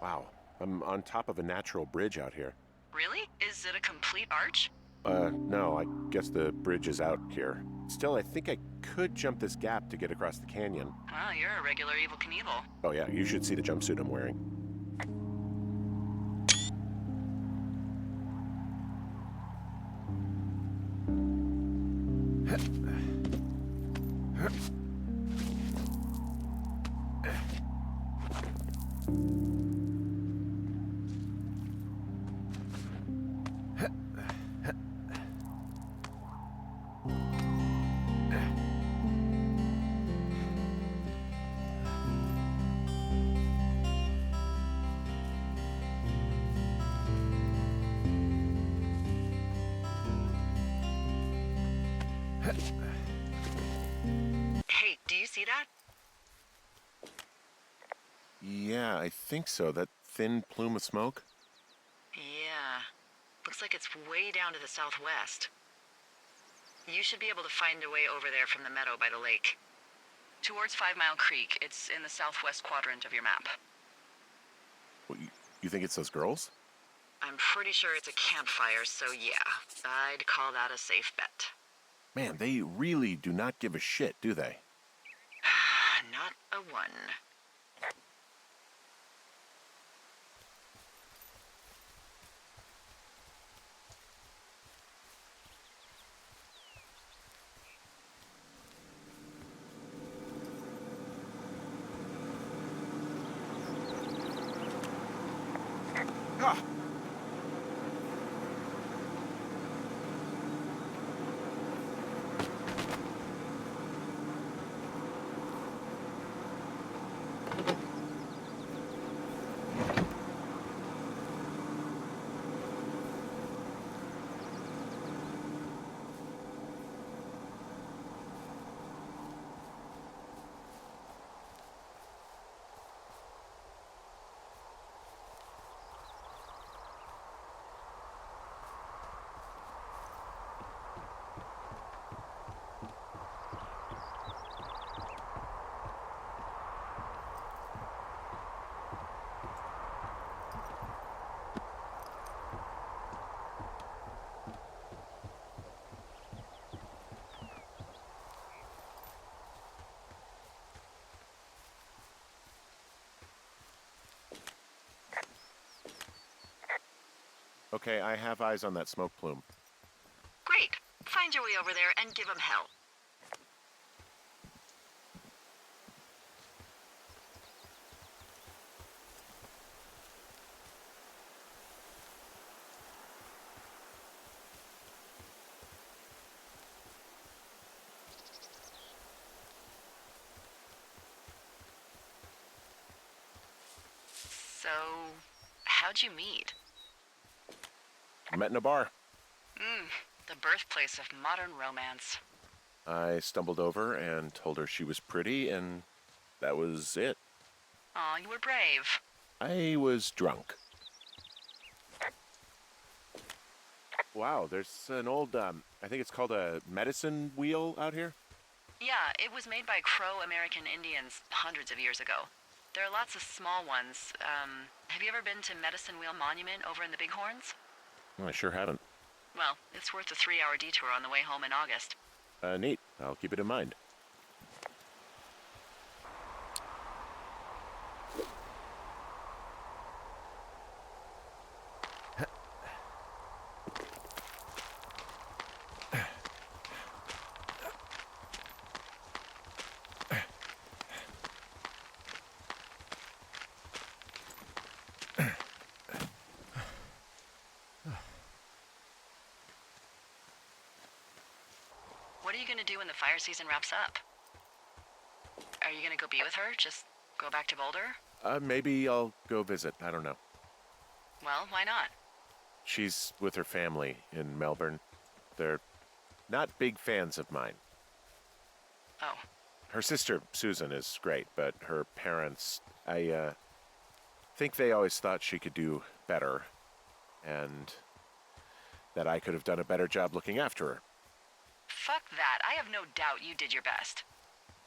Wow, I'm on top of a natural bridge out here. Really? Is it a complete arch? No, I guess the bridge is out here. Still, I think I could jump this gap to get across the canyon. Wow, you're a regular Evel Knievel. Oh yeah, you should see the jumpsuit I'm wearing. Hey, do you see that? Yeah, I think so. That thin plume of smoke? Yeah. Looks like it's way down to the southwest. You should be able to find a way over there from the meadow by the lake. Towards 5 Mile Creek. It's in the southwest quadrant of your map. Well, you think it's those girls? I'm pretty sure it's a campfire, so yeah. I'd call that a safe bet. Man, they really do not give a shit, do they? Not a one. Ah! Okay, I have eyes on that smoke plume. Great. Find your way over there and give 'em hell. So, how'd you meet? Met in a bar. The birthplace of modern romance. I stumbled over and told her she was pretty, and that was it. Aw, you were brave. I was drunk. Wow, there's an old, I think it's called a medicine wheel out here. Yeah, it was made by Crow American Indians hundreds of years ago. There are lots of small ones. Have you ever been to Medicine Wheel Monument over in the Bighorns? Well, I sure haven't. Well, it's worth a 3-hour detour on the way home in August. Neat. I'll keep it in mind. What are you gonna do when the fire season wraps up? Are you gonna go be with her? Just go back to Boulder? Maybe I'll go visit. I don't know. Well, why not? She's with her family in Melbourne. They're not big fans of mine. Oh, Her sister, Susan, is great, but her parents, I think they always thought she could do better, and that I could have done a better job looking after her. fuck that. I have no doubt you did your best.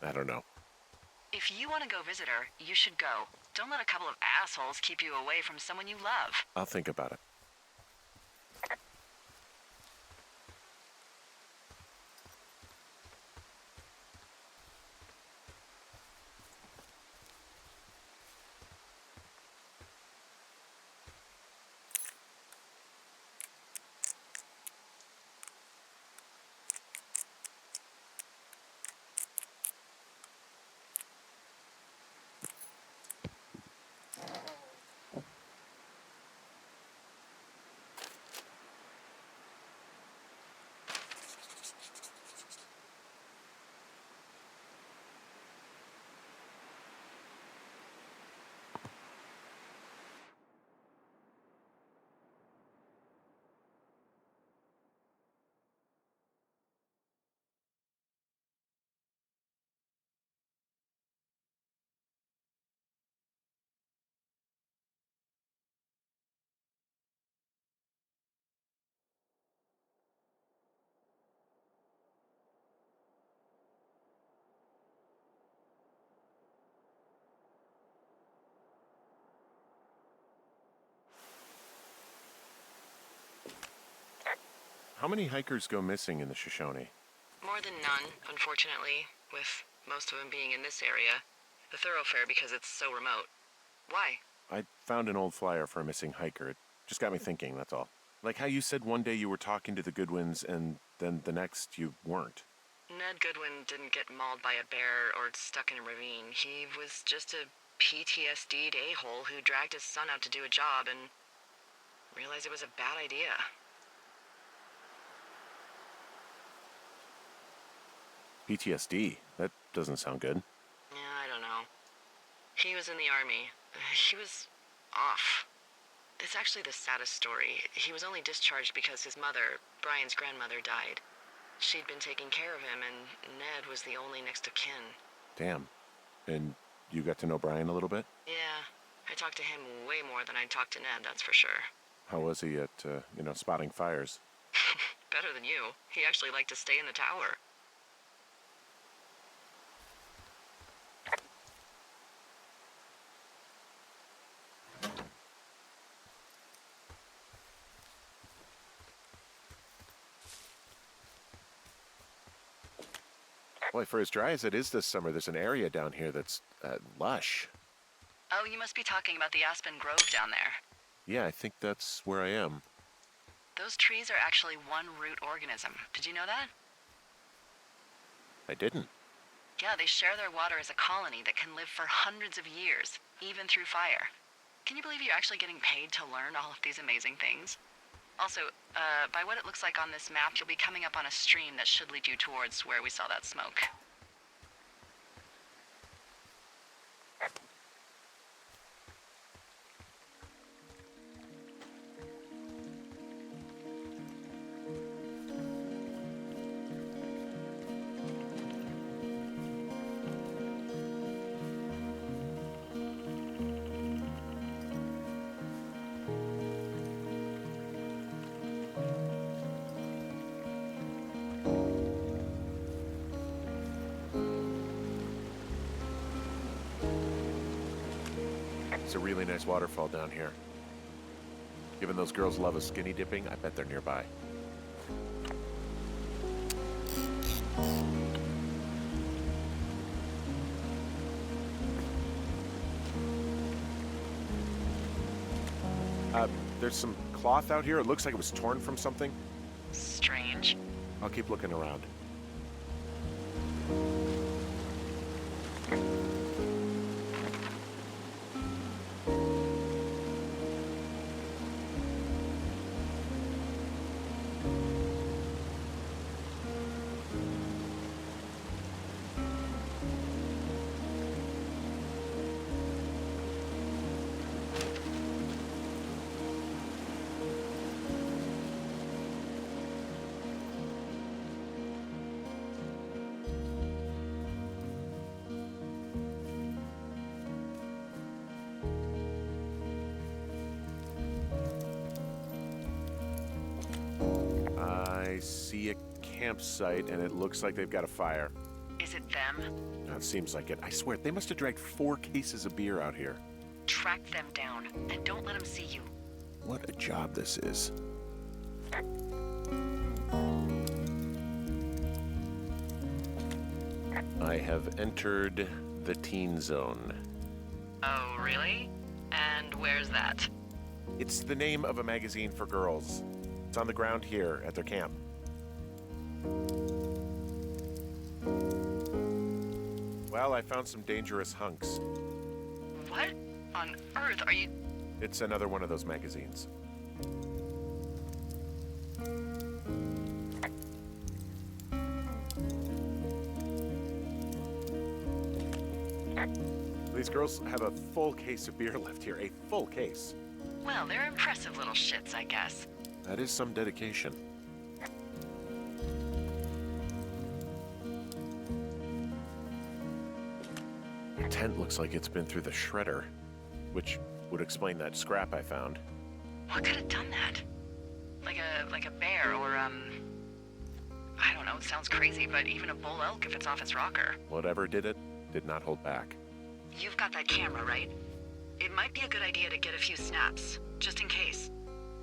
I don't know. If you want to go visit her, you should go. Don't let a couple of assholes keep you away from someone you love. I'll think about it. How many hikers go missing in the Shoshone? More than none, unfortunately, with most of them being in this area. The thoroughfare because it's so remote. Why? I found an old flyer for a missing hiker. It just got me thinking, that's all. Like how you said one day you were talking to the Goodwins and then the next you weren't. Ned Goodwin didn't get mauled by a bear or stuck in a ravine. He was just a PTSD'd a-hole who dragged his son out to do a job and realized it was a bad idea. PTSD? That doesn't sound good. Yeah, I don't know. He was in the army. He was off. It's actually the saddest story. He was only discharged because his mother, Brian's grandmother, died. She'd been taking care of him, and Ned was the only next of kin. Damn. And you got to know Brian a little bit? Yeah, I talked to him way more than I'd talked to Ned, that's for sure. How was he at, spotting fires? Better than you. He actually liked to stay in the tower. Boy, for as dry as it is this summer, there's an area down here that's lush. Oh, you must be talking about the Aspen Grove down there. Yeah, I think that's where I am. Those trees are actually one root organism. Did you know that? I didn't. Yeah, they share their water as a colony that can live for hundreds of years, even through fire. Can you believe you're actually getting paid to learn all of these amazing things? Also, by what it looks like on this map, you'll be coming up on a stream that should lead you towards where we saw that smoke. It's a really nice waterfall down here. Given those girls love a skinny dipping, I bet they're nearby. There's some cloth out here. It looks like it was torn from something. Strange. I'll keep looking around. I see a campsite, and it looks like they've got a fire. Is it them? It seems like it. I swear, they must have dragged 4 cases of beer out here. Track them down, and don't let them see you. What a job this is. I have entered the teen zone. Oh, really? And where's that? It's the name of a magazine for girls. It's on the ground here at their camp. Well, I found some dangerous hunks. What on earth are you... It's another one of those magazines. These girls have a full case of beer left here. A full case. Well, they're impressive little shits, I guess. That is some dedication. Their tent looks like it's been through the shredder, which would explain that scrap I found. What could have done that? Like a bear or, I don't know, it sounds crazy, but even a bull elk if it's off its rocker. Whatever did it, did not hold back. You've got that camera, right? It might be a good idea to get a few snaps, just in case.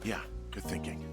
Yeah, good thinking.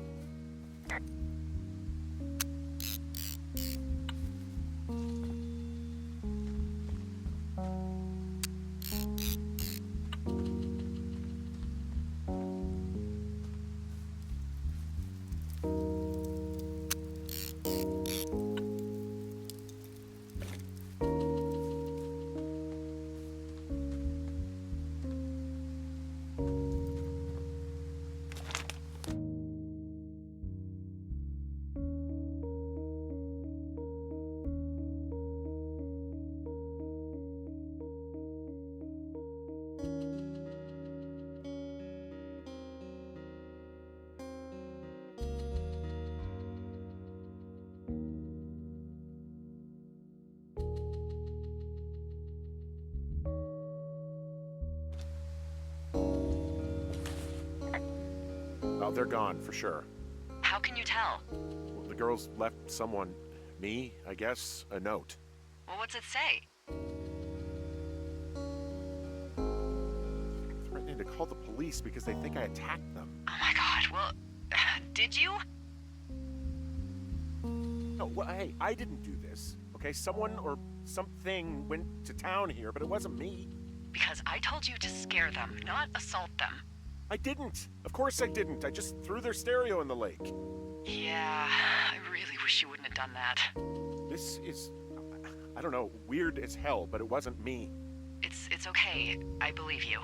Oh, they're gone, for sure. How can you tell? Well, the girls left someone, me, I guess, a note. Well, what's it say? Threatening to call the police because they think I attacked them. Oh my god, well, did you? No, well, hey, I didn't do this, okay? Someone or something went to town here, but it wasn't me. Because I told you to scare them, not assault them. I didn't. Of course I didn't. I just threw their stereo in the lake. Yeah, I really wish you wouldn't have done that. This is, I don't know, weird as hell, but it wasn't me. It's okay. I believe you.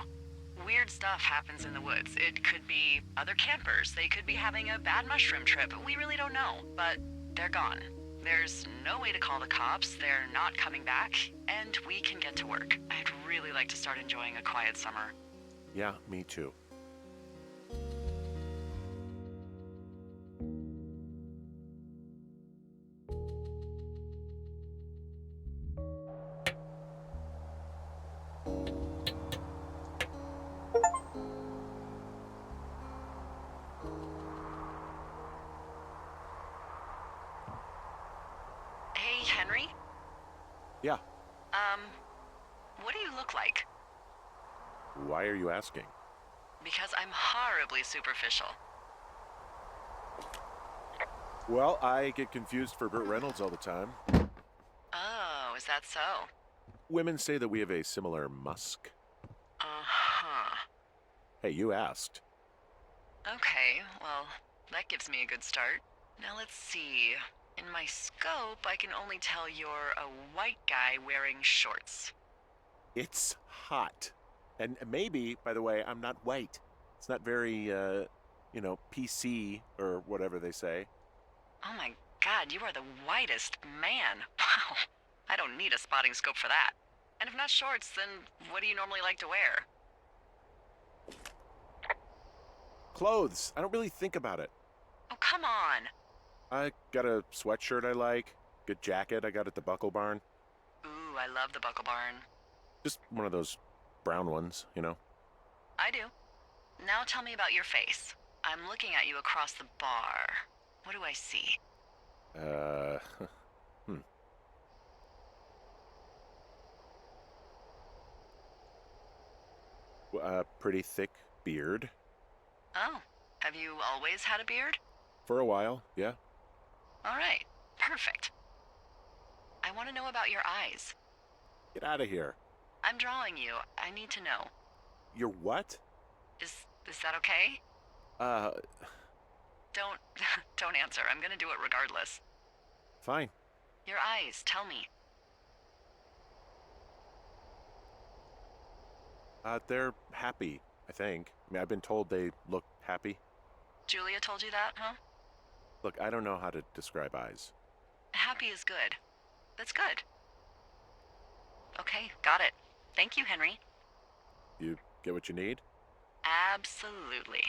Weird stuff happens in the woods. It could be other campers. They could be having a bad mushroom trip. We really don't know, but they're gone. There's no way to call the cops. They're not coming back, and we can get to work. I'd really like to start enjoying a quiet summer. Yeah, me too. Hey, Henry? Yeah. What do you look like? Why are you asking? Because I'm horribly superficial. Well, I get confused for Burt Reynolds all the time. Oh, is that so? Women say that we have a similar musk. Uh-huh. Hey, you asked. Okay, well, that gives me a good start. Now let's see. In my scope, I can only tell you're a white guy wearing shorts. It's hot. And maybe, by the way, I'm not white. It's not very, PC or whatever they say. Oh my god, you are the whitest man. Wow. I don't need a spotting scope for that. And if not shorts, then what do you normally like to wear? Clothes. I don't really think about it. Oh, come on. I got a sweatshirt I like. Good jacket I got at the Buckle Barn. Ooh, I love the Buckle Barn. Just one of those brown ones, you know? I do. Now tell me about your face. I'm looking at you across the bar. What do I see? Pretty thick beard. Oh, have you always had a beard? For a while, yeah. All right, perfect. I want to know about your eyes. Get out of here. I'm drawing you. I need to know. You're what? Is that okay? Don't don't answer. I'm gonna do it regardless. Fine. Your eyes, tell me. They're happy, I think. I mean, I've been told they look happy. Julia told you that, huh? Look, I don't know how to describe eyes. Happy is good. That's good. Okay, got it. Thank you, Henry. You get what you need? Absolutely.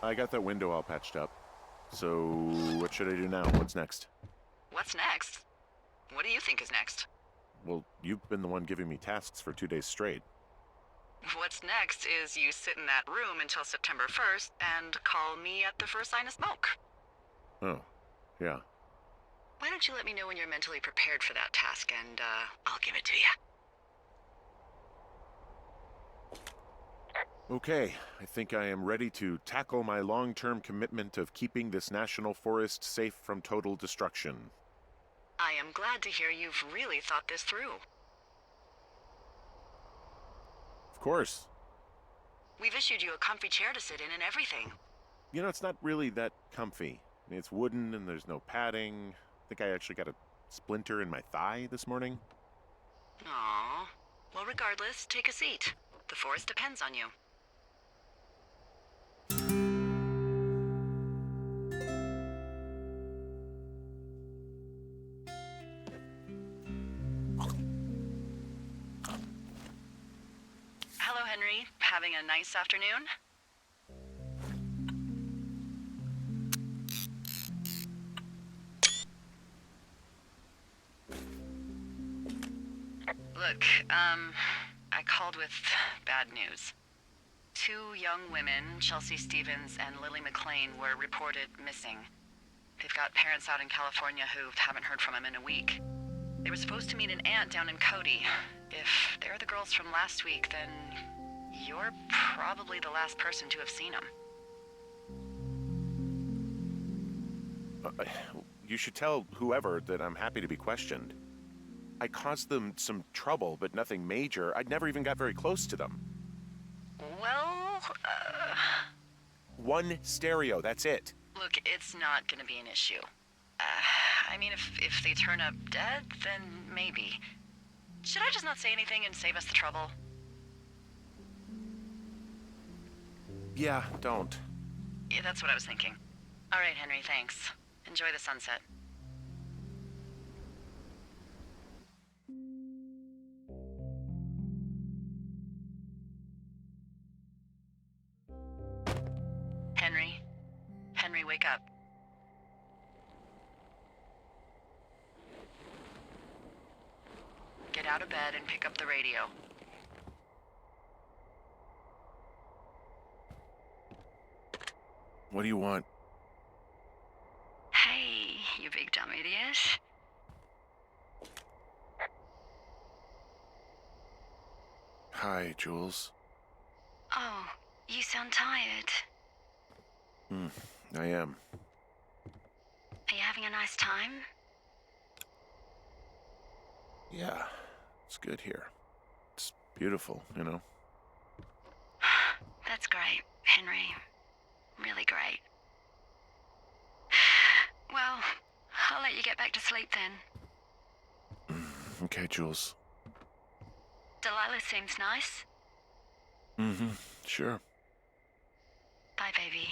I got that window all patched up. So, what should I do now? What's next? What's next? What do you think is next? Well, you've been the one giving me tasks for 2 days straight. What's next is you sit in that room until September 1st and call me at the first sign of smoke. Oh, yeah. Why don't you let me know when you're mentally prepared for that task and, I'll give it to you. Okay, I think I am ready to tackle my long-term commitment of keeping this national forest safe from total destruction. I am glad to hear you've really thought this through. Of course. We've issued you a comfy chair to sit in and everything. You know, it's not really that comfy. I mean, it's wooden and there's no padding. I think I actually got a splinter in my thigh this morning. Aww. Well, regardless, take a seat. The forest depends on you. Hello, Henry. Having a nice afternoon? Look, I called with bad news. 2 young women, Chelsea Stevens and Lily McLean, were reported missing. They've got parents out in California who haven't heard from them in a week. They were supposed to meet an aunt down in Cody. If they're the girls from last week, then you're probably the last person to have seen them. You should tell whoever that I'm happy to be questioned. I caused them some trouble, but nothing major. I never even got very close to them. Well, One stereo, that's it. look, it's not gonna be an issue. I mean, if they turn up dead, then maybe. Should I just not say anything and save us the trouble? Yeah, don't. Yeah, that's what I was thinking. All right, Henry, thanks. Enjoy the sunset. Henry? Henry, wake up. Get out of bed and pick up the radio. What do you want? Hey, you big dumb idiot. Hi, Jules. Oh, you sound tired. I am. Are you having a nice time? Yeah, it's good here. It's beautiful, you know? That's great, Henry. Really great. Well, I'll let you get back to sleep then. Okay, Jules. Delillah seems nice. Sure. Bye, baby.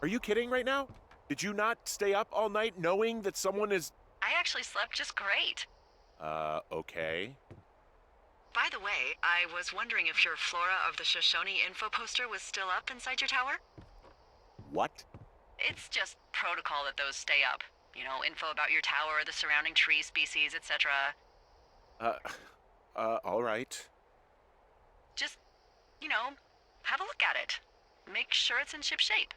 Are you kidding right now? Did you not stay up all night knowing that someone is... I actually slept just great. Okay. By the way, I was wondering if your Flora of the Shoshone info poster was still up inside your tower? What? It's just protocol that those stay up. You know, info about your tower, the surrounding tree species, etc. All right. Just, you know, have a look at it. Make sure it's in ship shape.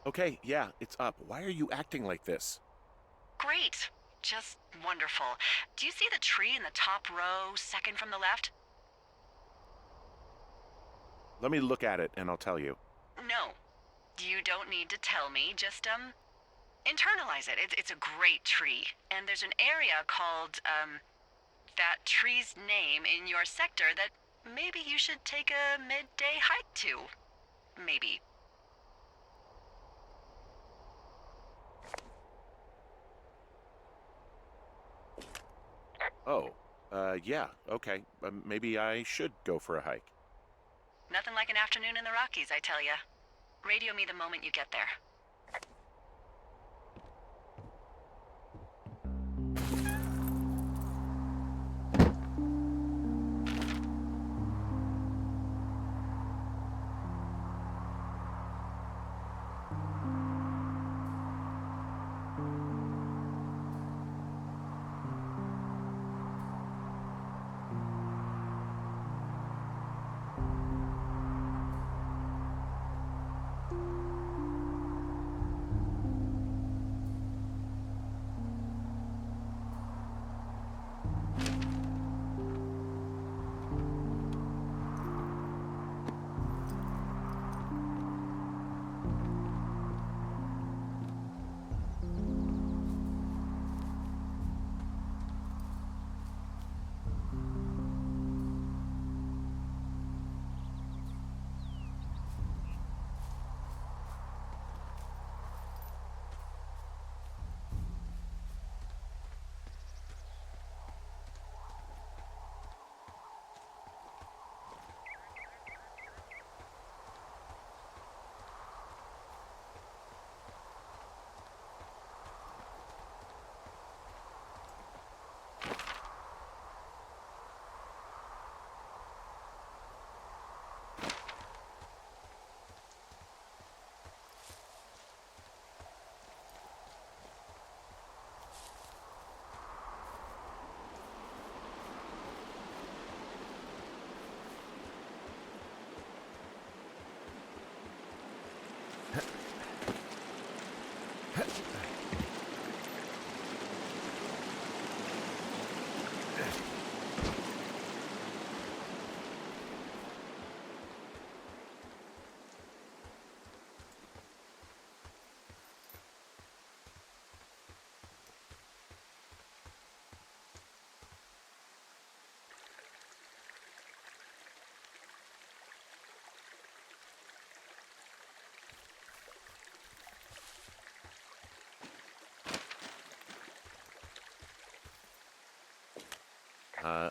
Okay, yeah, it's up. Why are you acting like this? Great. Just wonderful. Do you see the tree in the top row, second from the left? Let me look at it and I'll tell you. No. You don't need to tell me. Just, internalize it. It's a great tree. And there's an area called, that tree's name in your sector that maybe you should take a midday hike to. Maybe. Oh, yeah, okay. Maybe I should go for a hike. Nothing like an afternoon in the Rockies, I tell ya. Radio me the moment you get there.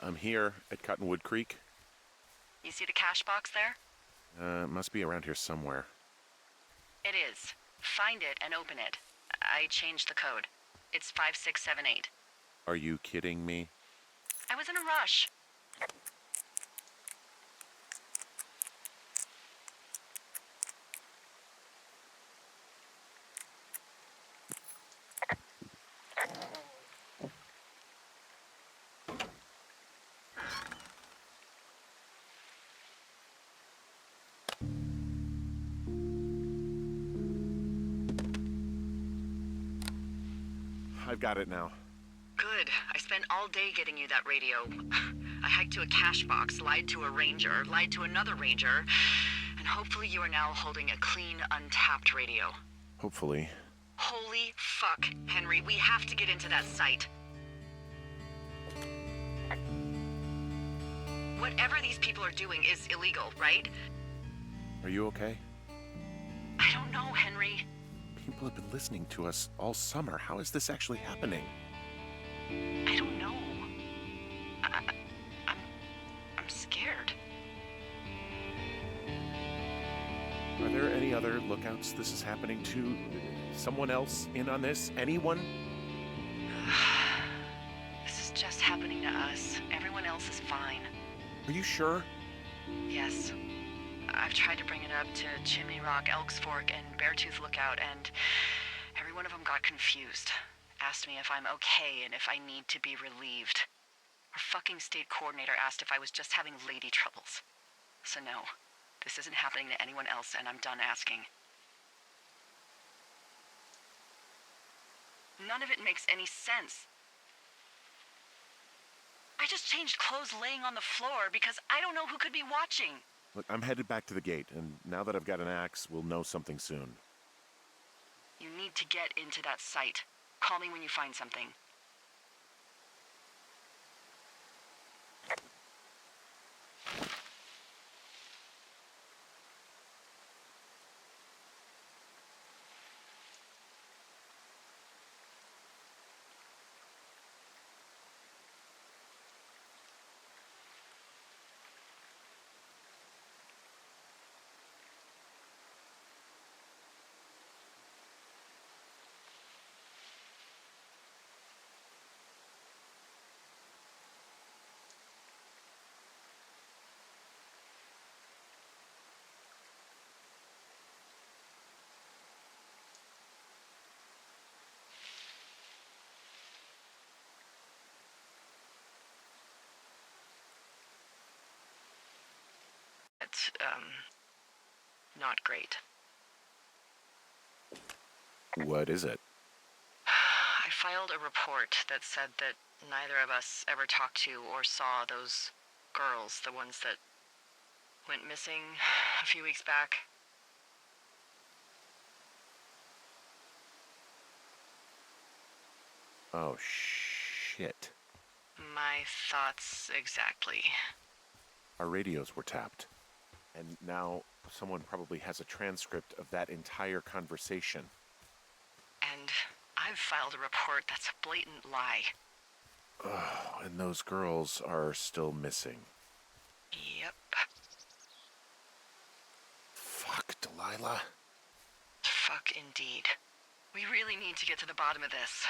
I'm here at Cottonwood Creek. You see the cash box there? It must be around here somewhere. It is. Find it and open it. I changed the code. It's 5678. Are you kidding me? I was in a rush. I've got it now. Good. I spent all day getting you that radio. I hiked to a cash box, lied to a ranger, lied to another ranger, and hopefully you are now holding a clean, untapped radio. Hopefully. Holy fuck, Henry, we have to get into that site. Whatever these people are doing is illegal, right? Are you okay? I don't know, Henry. People have been listening to us all summer. How is this actually happening? I don't know. I'm scared. Are there any other lookouts this is happening to? Someone else in on this? Anyone? This is just happening to us. Everyone else is fine. Are you sure? Yes. I've tried to bring it up to Chimney Rock, Elks Fork, and Beartooth Lookout, and every one of them got confused. Asked me if I'm okay and if I need to be relieved. Our fucking state coordinator asked if I was just having lady troubles. So no, this isn't happening to anyone else, and I'm done asking. None of it makes any sense. I just changed clothes laying on the floor because I don't know who could be watching. Look, I'm headed back to the gate, and now that I've got an axe, we'll know something soon. You need to get into that site. Call me when you find something. It's, not great. What is it? I filed a report that said that neither of us ever talked to or saw those girls, the ones that went missing a few weeks back. Oh, shit. My thoughts exactly. Our radios were tapped. And now someone probably has a transcript of that entire conversation. And I've filed a report that's a blatant lie. Oh, and those girls are still missing. Yep. Fuck, Delila. Fuck indeed. We really need to get to the bottom of this.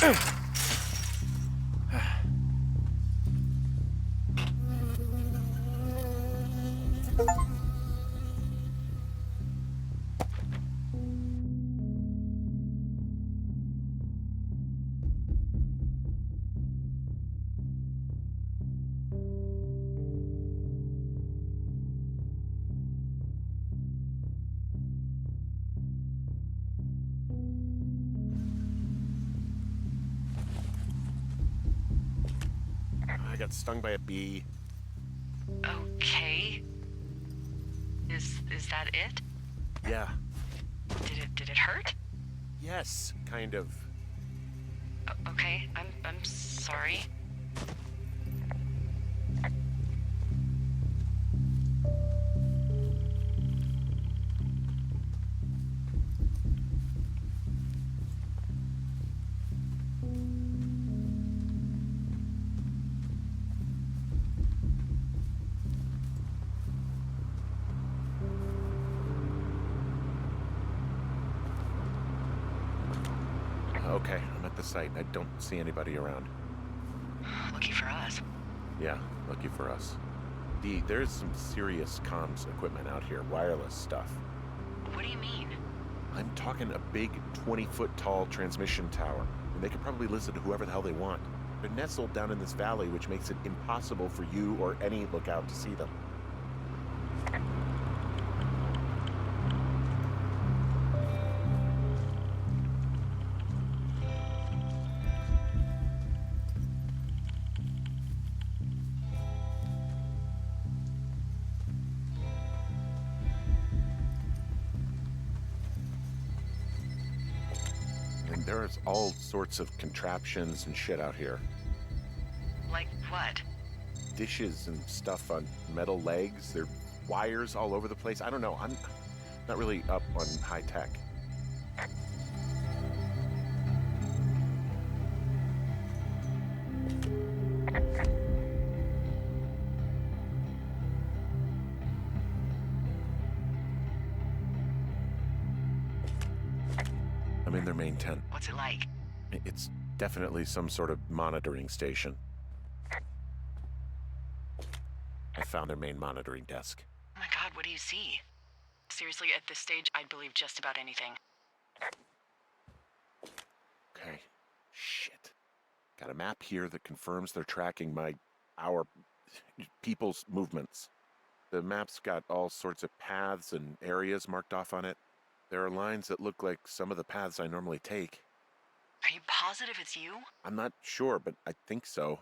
I got stung by a bee. Okay. Is that it? Yeah. Did it hurt? Yes, kind of. Okay, I'm sorry. Okay, I'm at the site. I don't see anybody around. Lucky for us. Yeah, lucky for us. D, there's some serious comms equipment out here, wireless stuff. What do you mean? I'm talking a big 20-foot tall transmission tower, and they could probably listen to whoever the hell they want. They're nestled down in this valley, which makes it impossible for you or any lookout to see them. And there's all sorts of contraptions and shit out here. Like what? Dishes and stuff on metal legs. There are wires all over the place. I don't know. I'm not really up on high tech. I'm in their main tent. What's it like? It's definitely some sort of monitoring station. I found their main monitoring desk. Oh my god, what do you see? Seriously, at this stage, I'd believe just about anything. Okay. Shit. Got a map here that confirms they're tracking our people's movements. The map's got all sorts of paths and areas marked off on it. There are lines that look like some of the paths I normally take. Are you positive it's you? I'm not sure, but I think so.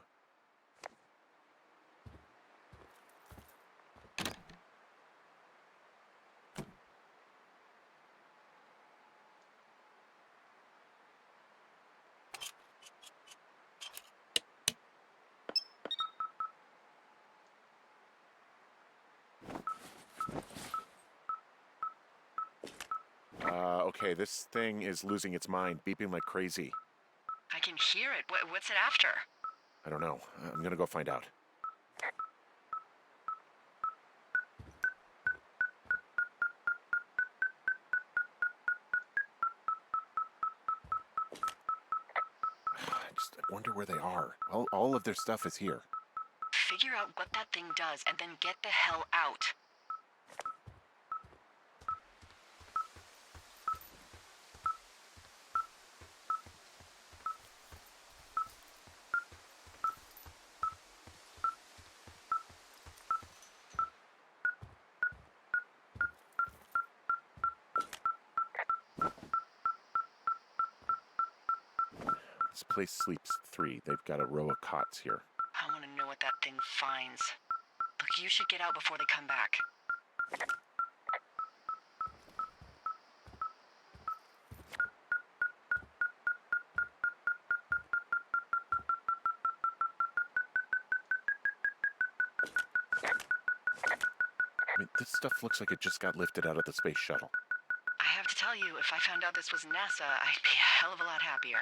Okay, this thing is losing its mind, beeping like crazy. I can hear it. What's it after? I don't know. I'm gonna go find out. I wonder where they are. All of their stuff is here. Figure out what that thing does and then get the hell out. This place sleeps 3. They've got a row of cots here. I want to know what that thing finds. Look, you should get out before they come back. I mean, this stuff looks like it just got lifted out of the space shuttle. I have to tell you, if I found out this was NASA, I'd be a hell of a lot happier.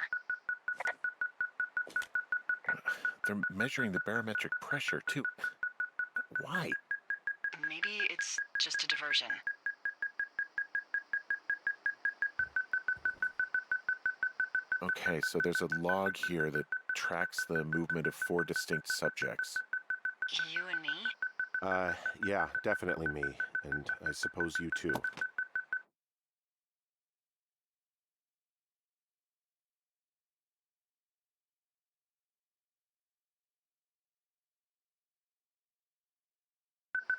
They're measuring the barometric pressure, too. Why? Maybe it's just a diversion. Okay, so there's a log here that tracks the movement of 4 distinct subjects. You and me? Yeah, definitely me. And I suppose you too.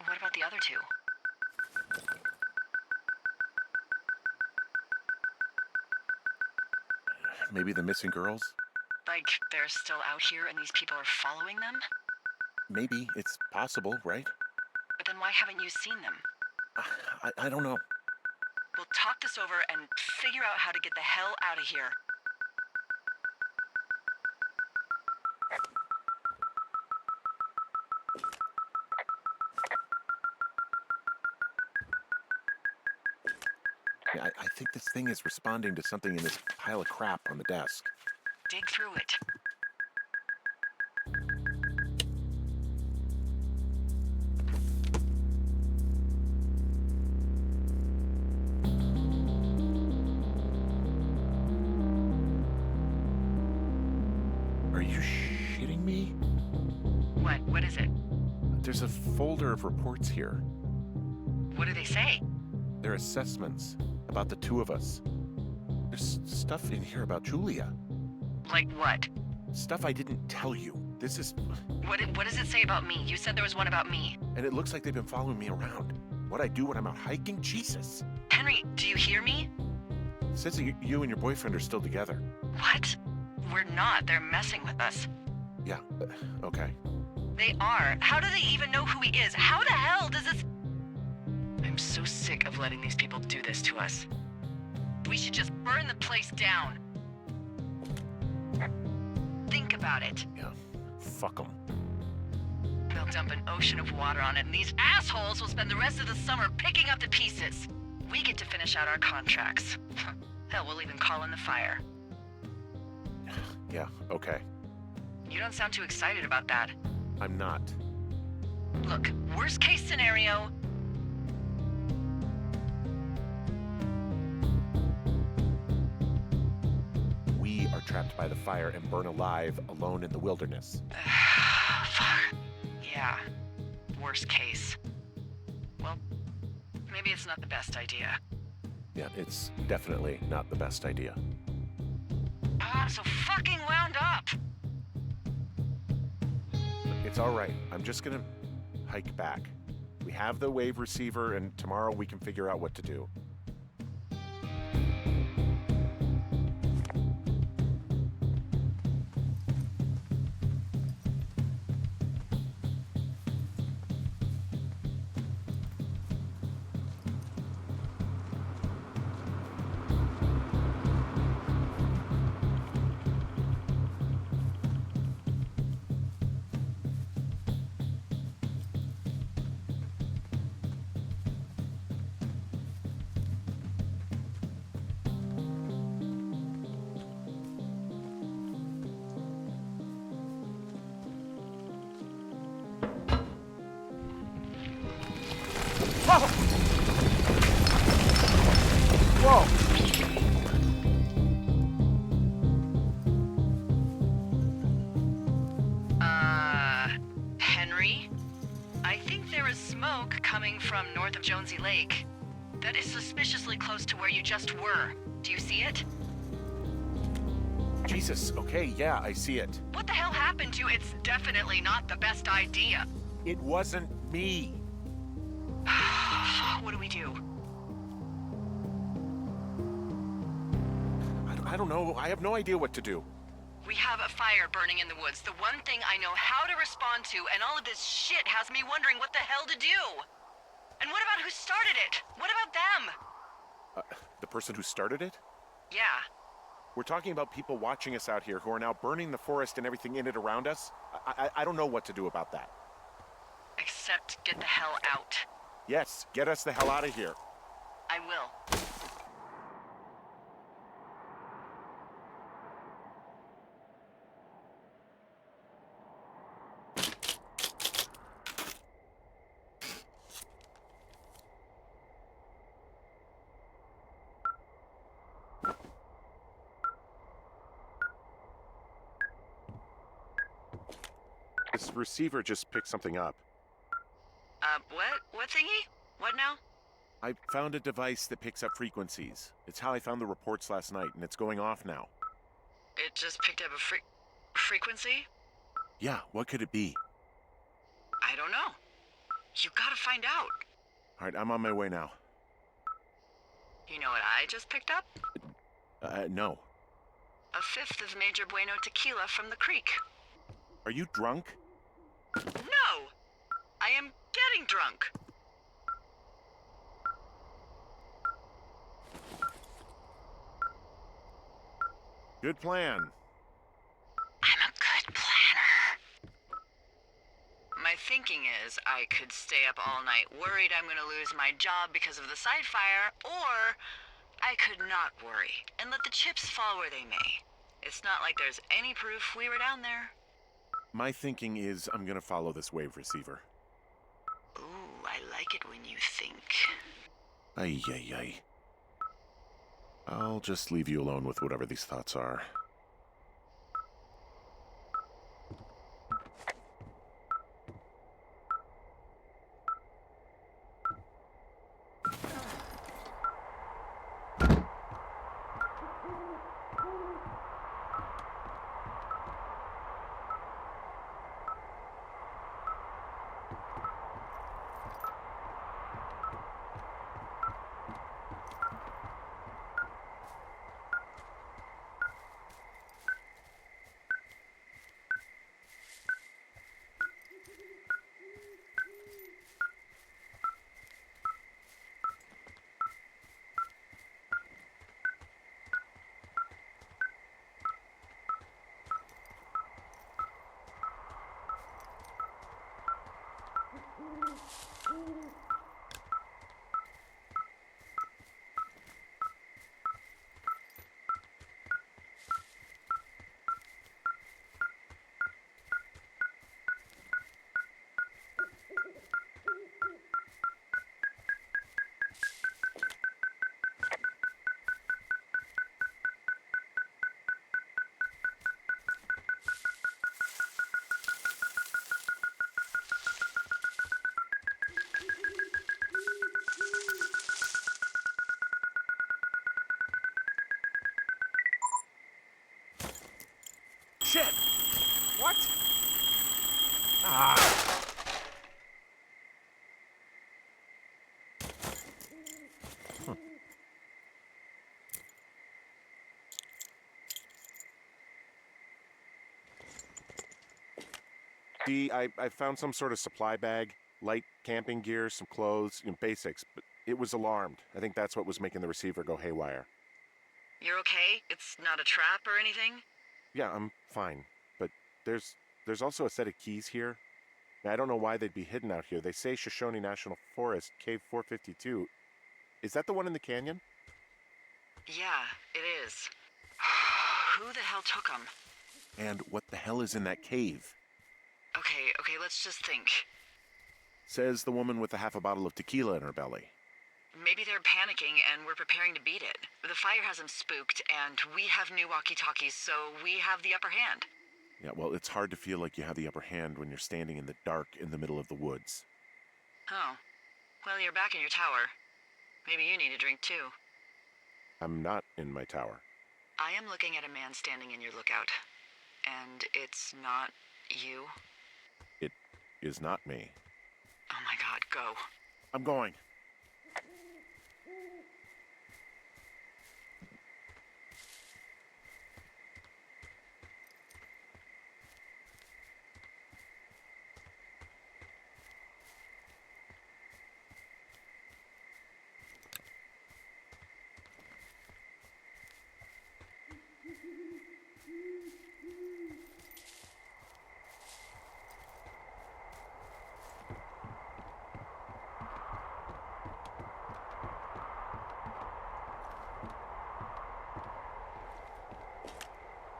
What about the other two? Maybe the missing girls? Like, they're still out here and these people are following them? Maybe. It's possible, right? But then why haven't you seen them? I don't know. We'll talk this over and figure out how to get the hell out of here. Yeah, I think this thing is responding to something in this pile of crap on the desk. Dig through it. Are you shitting me? What? What is it? There's a folder of reports here. What do they say? They're assessments about the two of us. There's stuff in here about Julia. Like what? Stuff I didn't tell you. This is... What does it say about me? You said there was one about me. And it looks like they've been following me around. What I do when I'm out hiking? Jesus. Henry, do you hear me? It says that you and your boyfriend are still together. What? We're not. They're messing with us. Yeah, okay. They are. How do they even know who he is? How the hell does this... I'm so sick of letting these people do this to us. We should just burn the place down. Think about it. Yeah, fuck them. They'll dump an ocean of water on it, and these assholes will spend the rest of the summer picking up the pieces. We get to finish out our contracts. Hell, we'll even call in the fire. Yeah, okay. You don't sound too excited about that. I'm not. Look, worst case scenario... We are trapped by the fire and burn alive, alone in the wilderness. Fuck. Yeah. Worst case. Well, maybe it's not the best idea. Yeah, it's definitely not the best idea. I'm so fucking wound up! It's all right. I'm just gonna hike back. We have the wave receiver, and tomorrow we can figure out what to do. Whoa! Henry? I think there is smoke coming from north of Jonesy Lake. That is suspiciously close to where you just were. Do you see it? Jesus, okay, yeah, I see it. What the hell happened to you? It's definitely not the best idea. It wasn't me. What do we do? I don't know. I have no idea what to do. We have a fire burning in the woods. The one thing I know how to respond to, and all of this shit has me wondering what the hell to do. And what about who started it? What about them? The person who started it? Yeah. We're talking about people watching us out here who are now burning the forest and everything in it around us. I don't know what to do about that. Except get the hell out. Yes, get us the hell out of here. I will. This receiver just picked something up. What? What thingy? What now? I found a device that picks up frequencies. It's how I found the reports last night, and it's going off now. It just picked up a frequency? Yeah, what could it be? I don't know. You gotta find out. All right, I'm on my way now. You know what I just picked up? No. A fifth of Major Bueno tequila from the creek. Are you drunk? No! I am getting drunk. Good plan. I'm a good planner. My thinking is I could stay up all night worried I'm gonna lose my job because of the side fire, or I could not worry and let the chips fall where they may. It's not like there's any proof we were down there. My thinking is I'm gonna follow this wave receiver. Ooh, I like it when you think. Ay, ay, ay. I'll just leave you alone with whatever these thoughts are. Shit! What? Ah! I found some sort of supply bag, light camping gear, some clothes, basics, but it was alarmed. I think that's what was making the receiver go haywire. You're okay? It's not a trap or anything? Yeah, I'm fine, but there's also a set of keys here. I don't know why they'd be hidden out here. They say Shoshone National Forest, Cave 452. Is that the one in the canyon? Yeah, it is. Who the hell took them? And what the hell is in that cave? Okay, let's just think. Says the woman with a half a bottle of tequila in her belly. Maybe they're panicking and we're preparing to beat it. The fire has them spooked, and we have new walkie-talkies, so we have the upper hand. Yeah, well, it's hard to feel like you have the upper hand when you're standing in the dark in the middle of the woods. Oh. Well, you're back in your tower. Maybe you need a drink, too. I'm not in my tower. I am looking at a man standing in your lookout. And it's not you? It is not me. Oh my god, go. I'm going.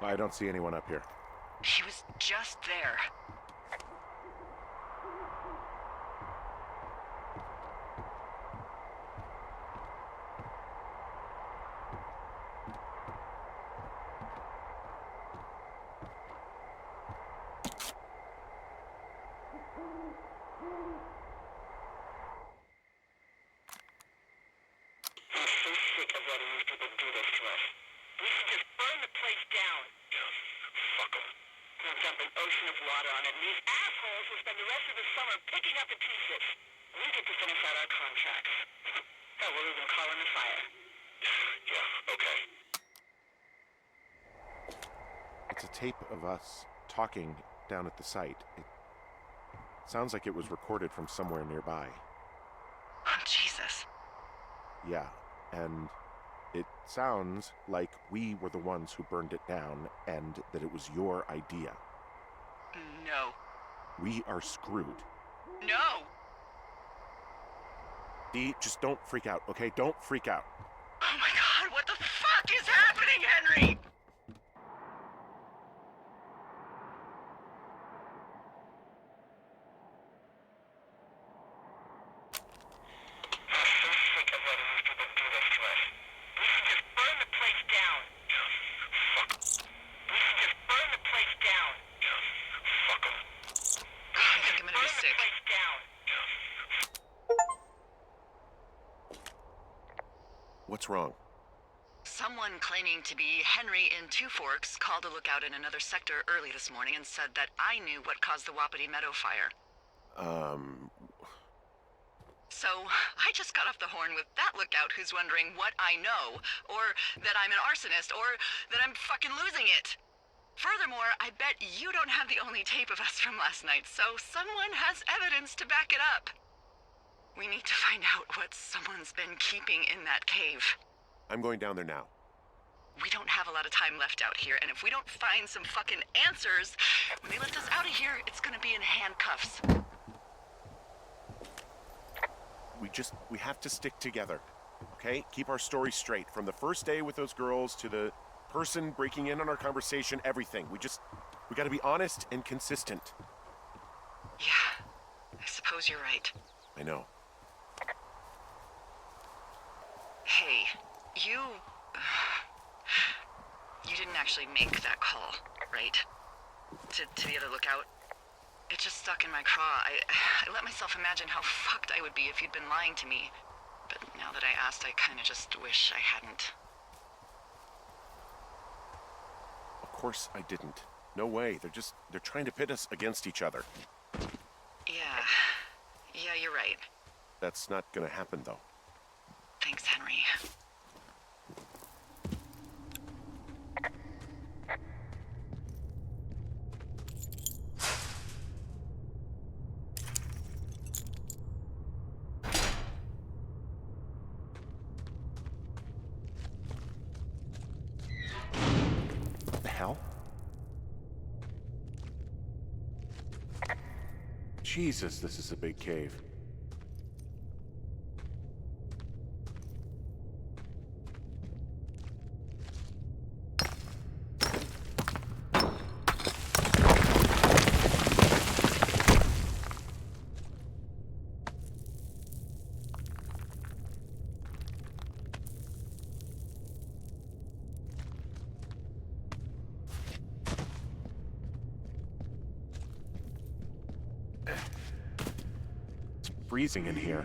I don't see anyone up here. He was just there. down. Fuck them. We'll dump an ocean of water on it, and these assholes will spend the rest of the summer picking up the pieces. We get to finish out our contracts. Hell, we'll even call in the fire. Yeah, okay. It's a tape of us talking down at the site. It sounds like it was recorded from somewhere nearby. Oh, Jesus. Yeah, and it sounds like we were the ones who burned it down and that it was your idea. No. We are screwed. No! Dee, just don't freak out, okay? Don't freak out. Oh my god, what the fuck is happening, Henry? What's wrong? Someone claiming to be Henry in Two Forks called a lookout in another sector early this morning and said that I knew what caused the Wapiti Meadow fire. So, I just got off the horn with that lookout who's wondering what I know, or that I'm an arsonist, or that I'm fucking losing it. Furthermore, I bet you don't have the only tape of us from last night, so someone has evidence to back it up. We need to find out what someone's been keeping in that cave. I'm going down there now. We don't have a lot of time left out here, and if we don't find some fucking answers, when they lift us out of here, it's gonna be in handcuffs. We have to stick together, okay? Keep our story straight. From the first day with those girls to the person breaking in on our conversation, everything. We gotta be honest and consistent. Yeah, I suppose you're right. I know. Hey, you didn't actually make that call, right? To the other lookout? It just stuck in my craw. I let myself imagine how fucked I would be if you'd been lying to me. But now that I asked, I kinda just wish I hadn't. Of course I didn't. No way. They're trying to pit us against each other. Yeah, you're right. That's not gonna happen, though. Thanks, Henry. What the hell? Jesus, this is a big cave. Freezing in here.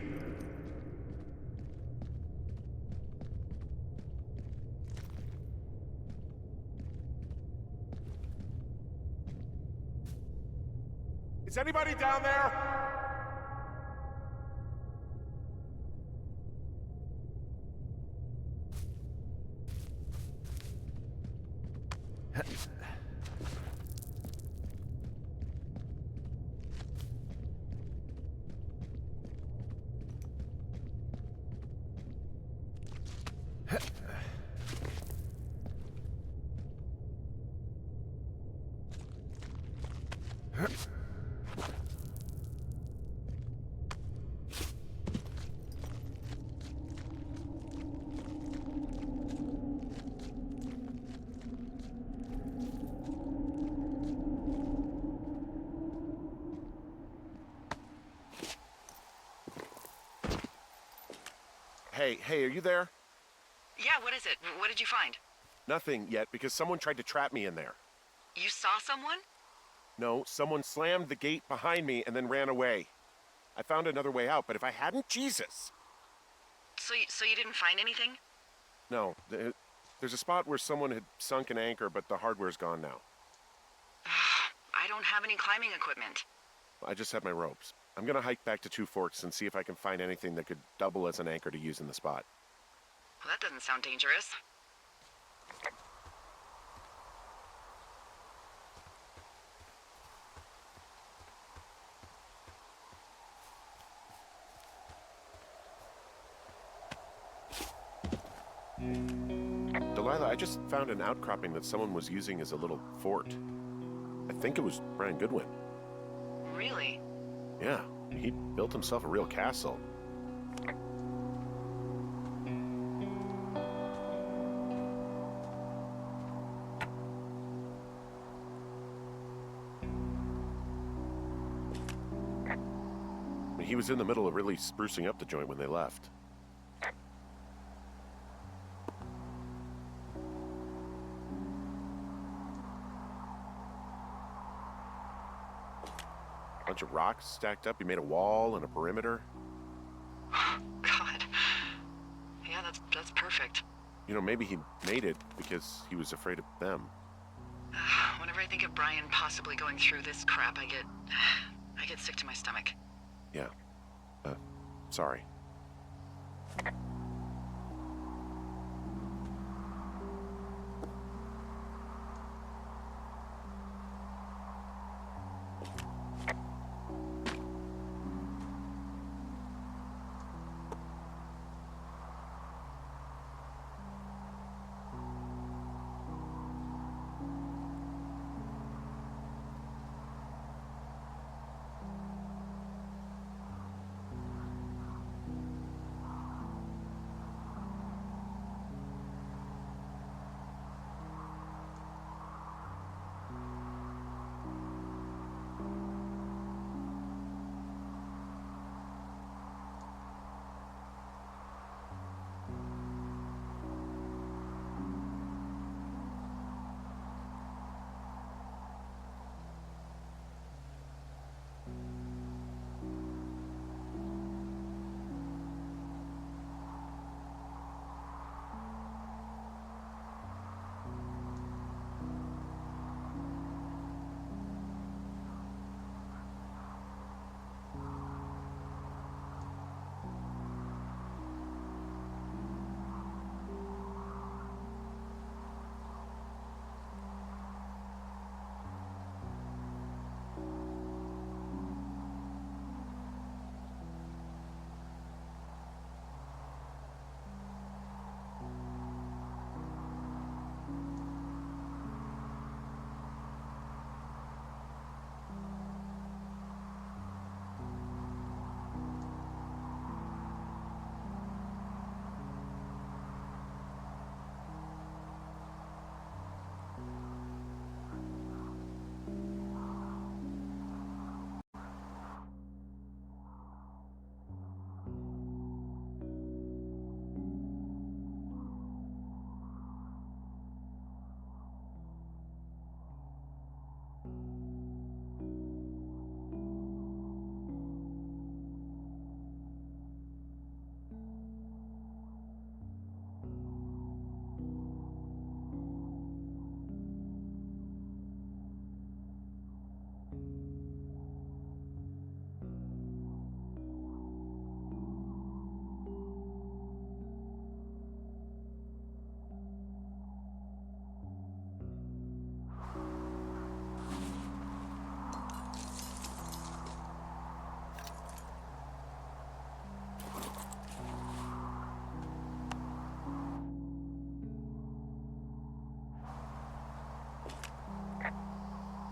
Is anybody down there? Hey, are you there? Yeah, what is it? What did you find? Nothing yet, because someone tried to trap me in there. You saw someone? No, someone slammed the gate behind me and then ran away. I found another way out, but if I hadn't, Jesus! So you didn't find anything? No, There's a spot where someone had sunk an anchor, but the hardware's gone now. I don't have any climbing equipment. I just have my ropes. I'm gonna hike back to Two Forks and see if I can find anything that could double as an anchor to use in the spot. Well, that doesn't sound dangerous. Delайлai, I just found an outcropping that someone was using as a little fort. I think it was Brian Goodwin. Really? Yeah, he built himself a real castle. He was in the middle of really sprucing up the joint when they left. Bunch of rocks stacked up. He made a wall and a perimeter. God. Yeah, that's perfect. You know, maybe he made it because he was afraid of them. Whenever I think of Brian possibly going through this crap, I get sick to my stomach. Yeah. Sorry.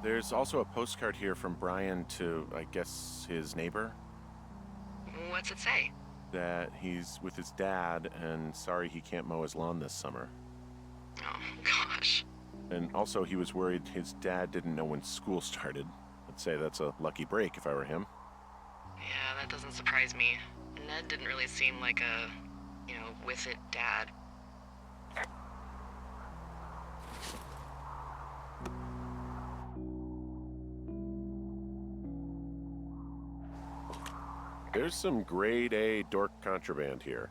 There's also a postcard here from Brian to, I guess, his neighbor. What's it say? That he's with his dad and sorry he can't mow his lawn this summer. Oh, gosh. And also he was worried his dad didn't know when school started. I'd say that's a lucky break if I were him. Yeah, that doesn't surprise me. Ned didn't really seem like a, with it dad. There's some grade A dork contraband here.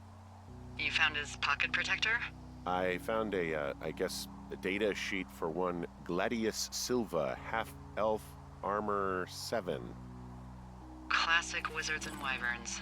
You found his pocket protector? I found I guess, a data sheet for one Gladius Silva, half-elf, armor 7. Classic wizards and wyverns.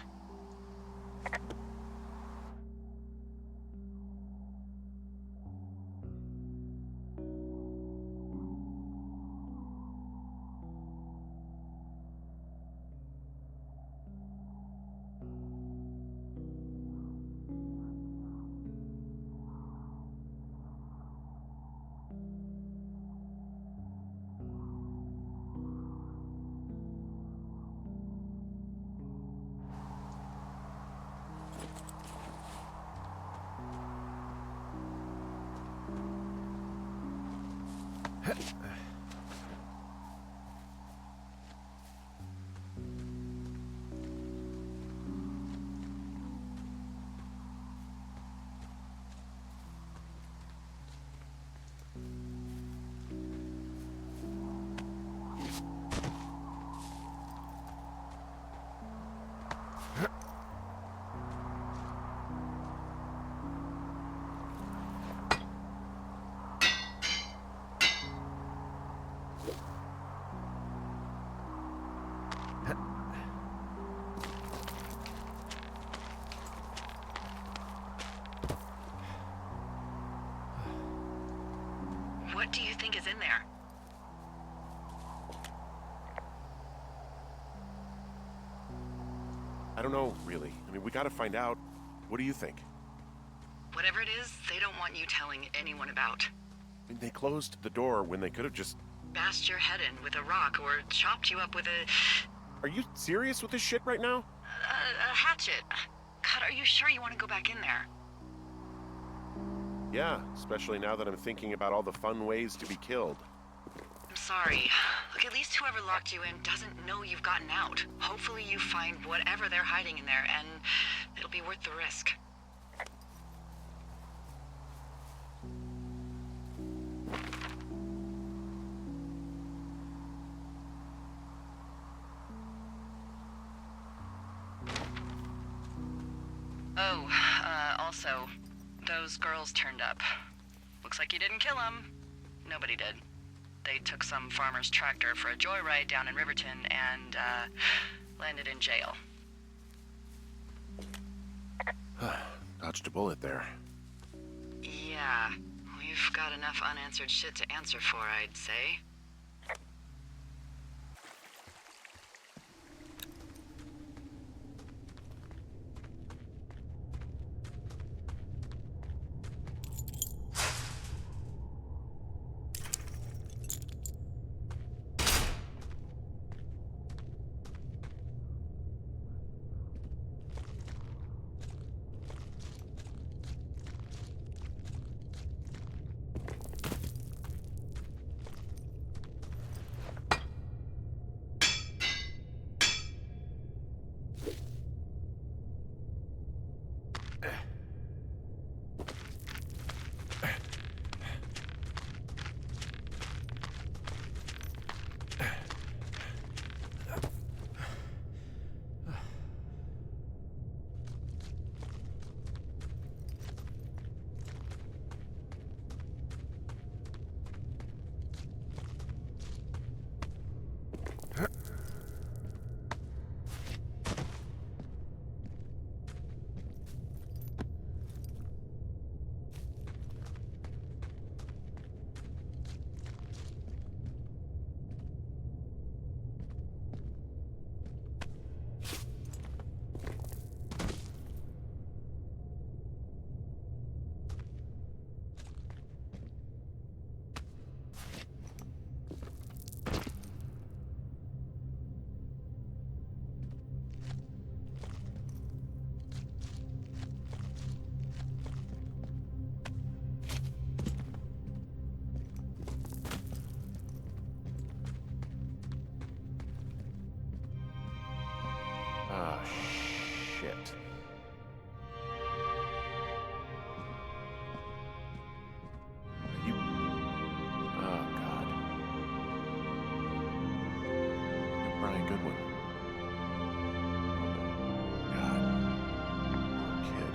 What do you think is in there? I don't know, really. I mean, we gotta find out. What do you think? Whatever it is, they don't want you telling anyone about. I mean, they closed the door when they could have just... Bashed your head in with a rock or chopped you up with a... Are you serious with this shit right now? a hatchet. God, are you sure you want to go back in there? Yeah, especially now that I'm thinking about all the fun ways to be killed. I'm sorry. Look, at least whoever locked you in doesn't know you've gotten out. Hopefully you find whatever they're hiding in there, and it'll be worth the risk. Oh, also, those girls turned up. Looks like you didn't kill them. Nobody did. They took some farmer's tractor for a joyride down in Riverton and, landed in jail. Dodged a bullet there. Yeah, we've got enough unanswered shit to answer for, I'd say. Ah, shit. Are you... Oh, God. You're Brian Goodwin. God. Poor kid.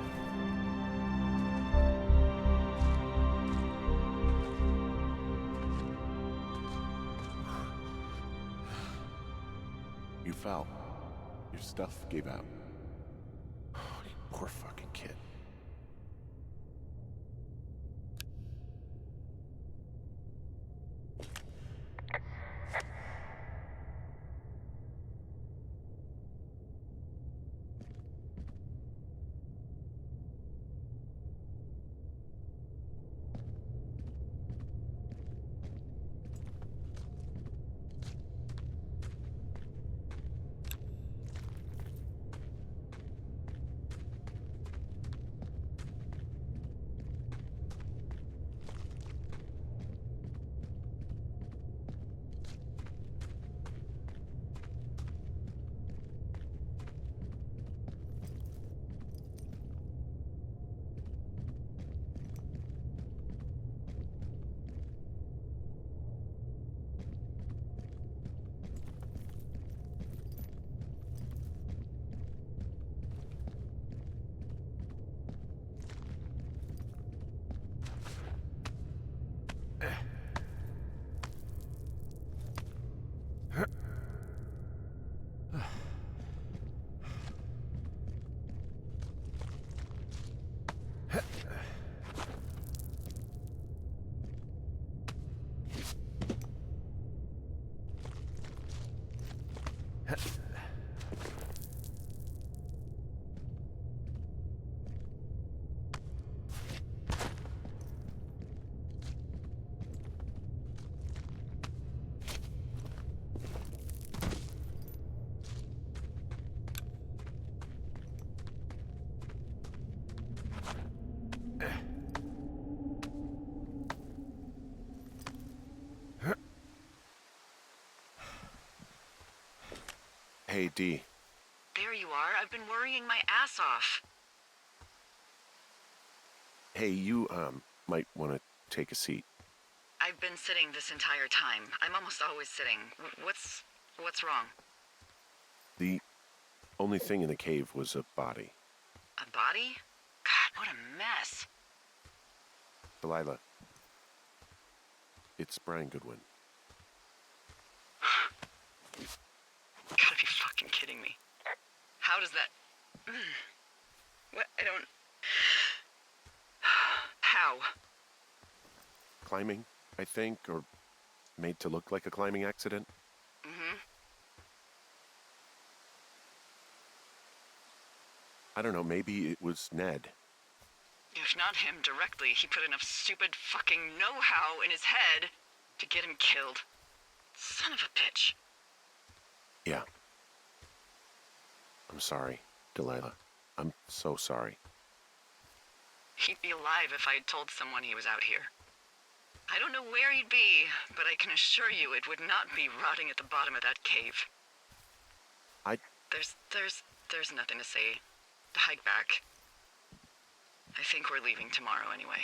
You fell. Your stuff gave out. Oh, you poor fucking kid. Hey, D. There you are. I've been worrying my ass off. Hey, you, might want to take a seat. I've been sitting this entire time. I'm almost always sitting. What's wrong? The only thing in the cave was a body. A body? God, what a mess. Delайлой. It's Brian Goodwin. You gotta be fucking kidding me. How does that... What? I don't... How? Climbing, I think, or made to look like a climbing accident. Mm-hmm. I don't know, maybe it was Ned. If not him directly, he put enough stupid fucking know-how in his head to get him killed. Son of a bitch. Yeah. I'm sorry, Delайлой. I'm so sorry. He'd be alive if I had told someone he was out here. I don't know where he'd be, but I can assure you it would not be rotting at the bottom of that cave. There's nothing to say. Hike back. I think we're leaving tomorrow anyway.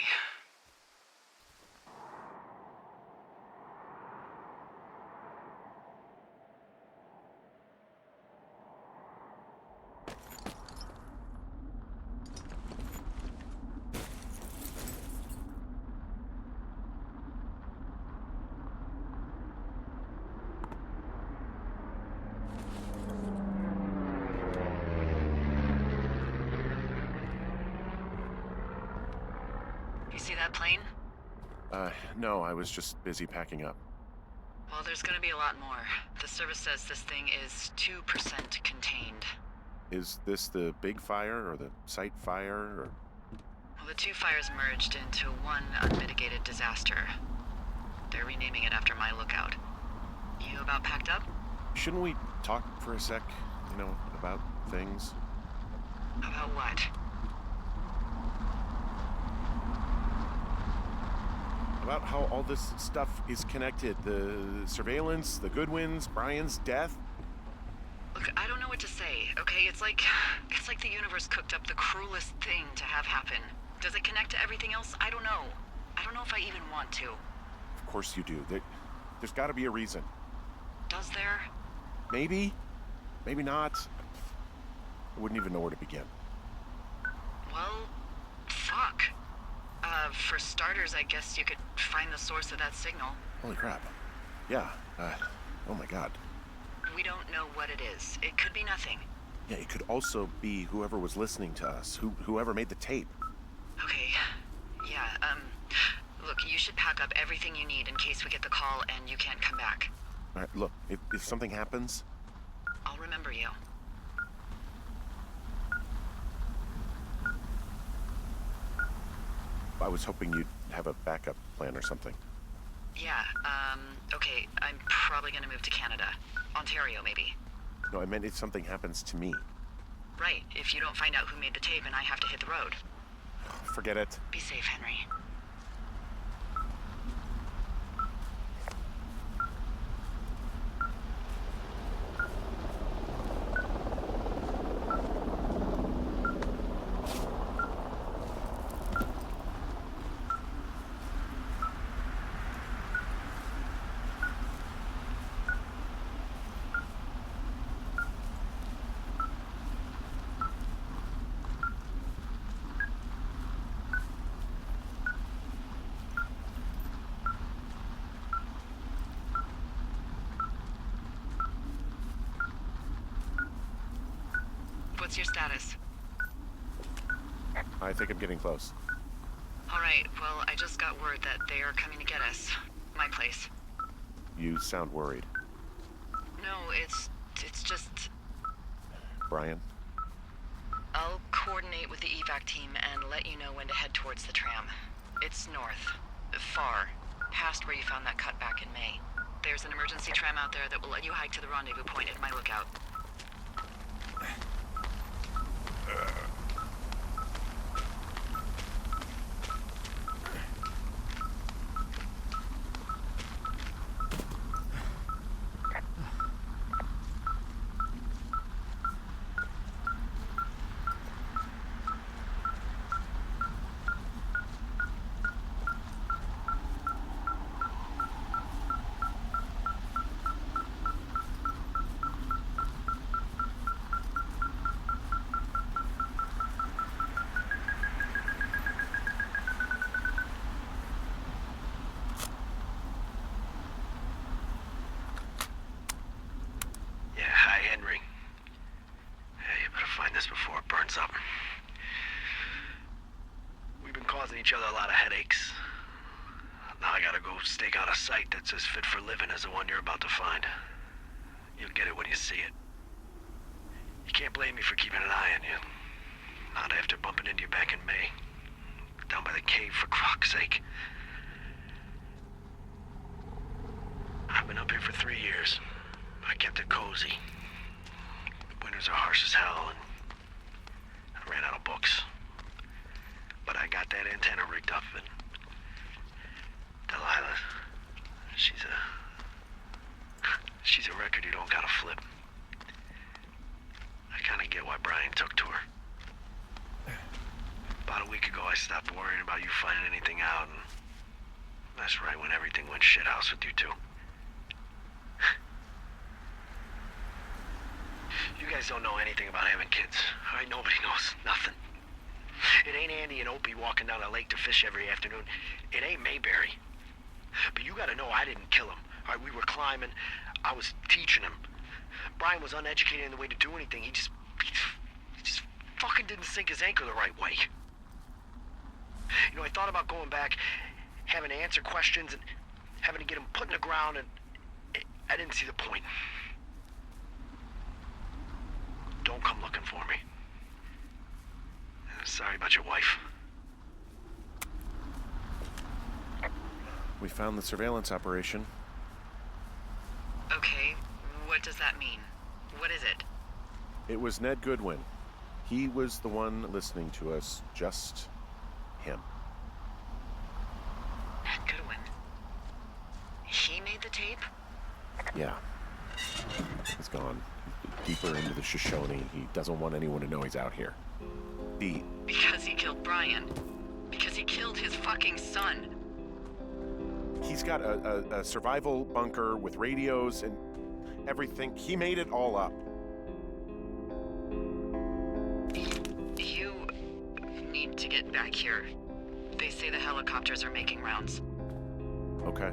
See that plane? No, I was just busy packing up. Well, there's gonna be a lot more. The service says this thing is 2% contained. Is this the big fire, or the site fire, or...? Well, the two fires merged into one unmitigated disaster. They're renaming it after my lookout. You about packed up? Shouldn't we talk for a sec, about things? About what? About how all this stuff is connected. The surveillance, the Goodwins, Brian's death. Look, I don't know what to say, okay? It's like the universe cooked up the cruelest thing to have happen. Does it connect to everything else? I don't know. I don't know if I even want to. Of course you do. There's gotta be a reason. Does there? Maybe. Maybe not. I wouldn't even know where to begin. Well, fuck. For starters, I guess you could find the source of that signal. Holy crap. Yeah. Oh my god. We don't know what it is. It could be nothing. Yeah, it could also be whoever was listening to us, whoever made the tape. Okay. Yeah, look, you should pack up everything you need in case we get the call and you can't come back. All right, look, if something happens... I'll remember you. I was hoping you'd have a backup plan or something. Yeah, okay, I'm probably gonna move to Canada. Ontario, maybe. No, I meant if something happens to me. Right, if you don't find out who made the tape and I have to hit the road. Forget it. Be safe, Henry. What's your status? I think I'm getting close. All right, well, I just got word that they are coming to get us. My place. You sound worried. No, it's just... Brian? I'll coordinate with the evac team and let you know when to head towards the tram. It's north. Far. Past where you found that cut back in May. There's an emergency tram out there that will let you hike to the rendezvous point at my lookout. Each other a lot of headaches. Now I gotta go stake out a site that's as fit for living as the one you're about to find. You'll get it when you see it. You can't blame me for keeping an eye on you. Not after bumping into you back in May. Down by the cave, for croc's sake. I've been up here for 3 years. I kept it cozy. Winters are harsh as hell, and I ran out of books. But I got that antenna rigged up, and Delайлой, she's a record you don't gotta flip. I kinda get why Brian took to her. About a week ago, I stopped worrying about you finding anything out, and that's right when everything went shithouse with you two. You guys don't know anything about having kids. All right, nobody knows nothing. It ain't Andy and Opie walking down a lake to fish every afternoon. It ain't Mayberry. But you gotta know I didn't kill him. All right, we were climbing. I was teaching him. Brian was uneducated in the way to do anything. He just fucking didn't sink his anchor the right way. You know, I thought about going back, having to answer questions, and having to get him put in the ground, and I didn't see the point. Don't come looking for me. Sorry about your wife. We found the surveillance operation. Okay, what does that mean? What is it? It was Ned Goodwin. He was the one listening to us, just him. Ned Goodwin? He made the tape? Yeah. He's gone deeper into the Shoshone. He doesn't want anyone to know he's out here. Because he killed Brian. Because he killed his fucking son. He's got a survival bunker with radios and everything. He made it all up. You need to get back here. They say the helicopters are making rounds. Okay.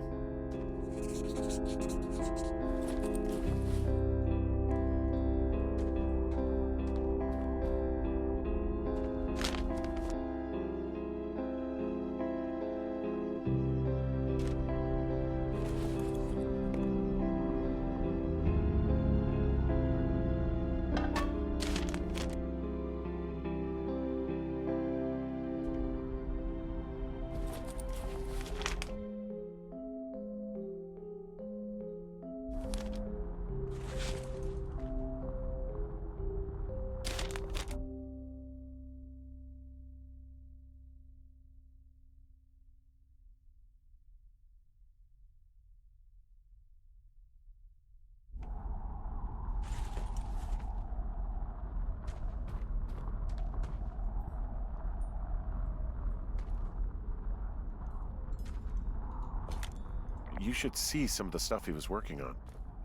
You should see some of the stuff he was working on.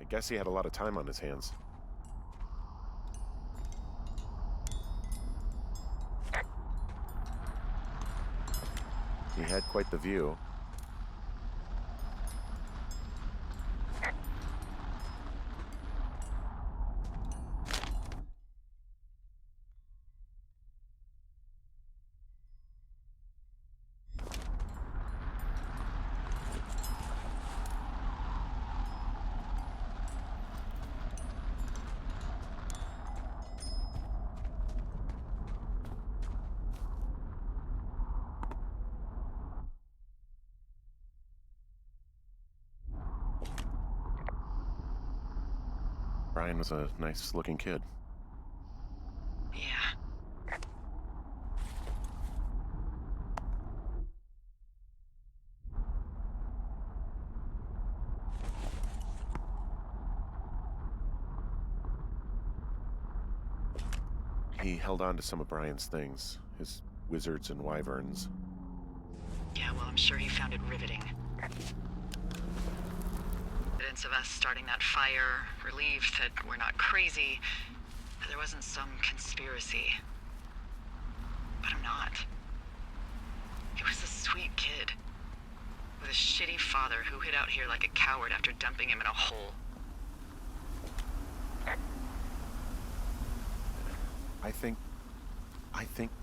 I guess he had a lot of time on his hands. He had quite the view. Brian was a nice-looking kid. Yeah. He held on to some of Brian's things, his wizards and wyverns. Yeah, well, I'm sure he found it riveting. Evidence of us starting that fire, relieved that we're not crazy, that there wasn't some conspiracy. But I'm not. He was a sweet kid, with a shitty father who hid out here like a coward after dumping him in a hole. I think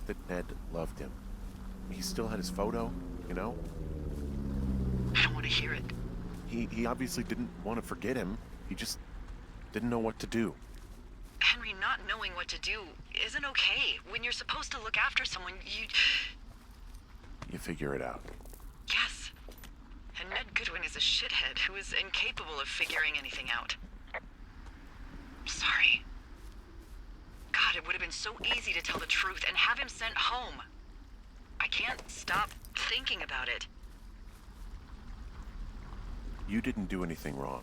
that Ned loved him. He still had his photo, you know? I don't want to hear it. He obviously didn't want to forget him. He just didn't know what to do. Henry, not knowing what to do isn't okay. When you're supposed to look after someone, You figure it out. Yes. And Ned Goodwin is a shithead who is incapable of figuring anything out. Sorry. God, it would have been so easy to tell the truth and have him sent home. I can't stop thinking about it. You didn't do anything wrong.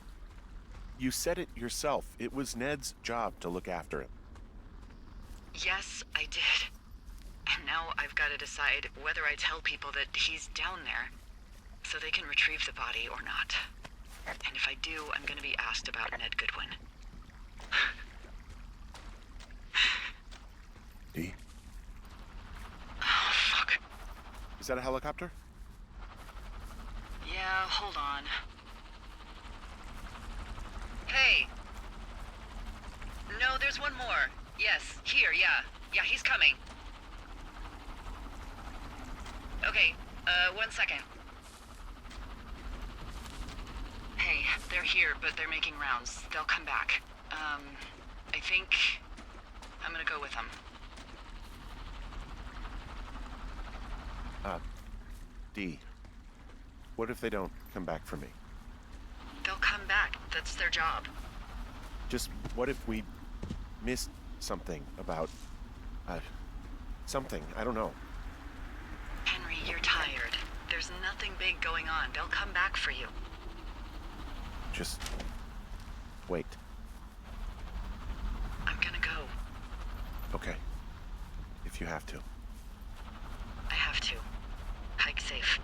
You said it yourself. It was Ned's job to look after him. Yes, I did. And now I've got to decide whether I tell people that he's down there so they can retrieve the body or not. And if I do, I'm going to be asked about Ned Goodwin. D? Oh, fuck. Is that a helicopter? Yeah, hold on. Hey! No, there's one more. Yes, here, yeah. Yeah, he's coming. Okay, 1 second. Hey, they're here, but they're making rounds. They'll come back. I think I'm gonna go with them. D. What if they don't come back for me? They'll come back. That's their job. Just what if we missed something about, something, I don't know. Henry, you're tired. There's nothing big going on. They'll come back for you. Just wait. I'm gonna go. Okay. If you have to. I have to. Hike safe.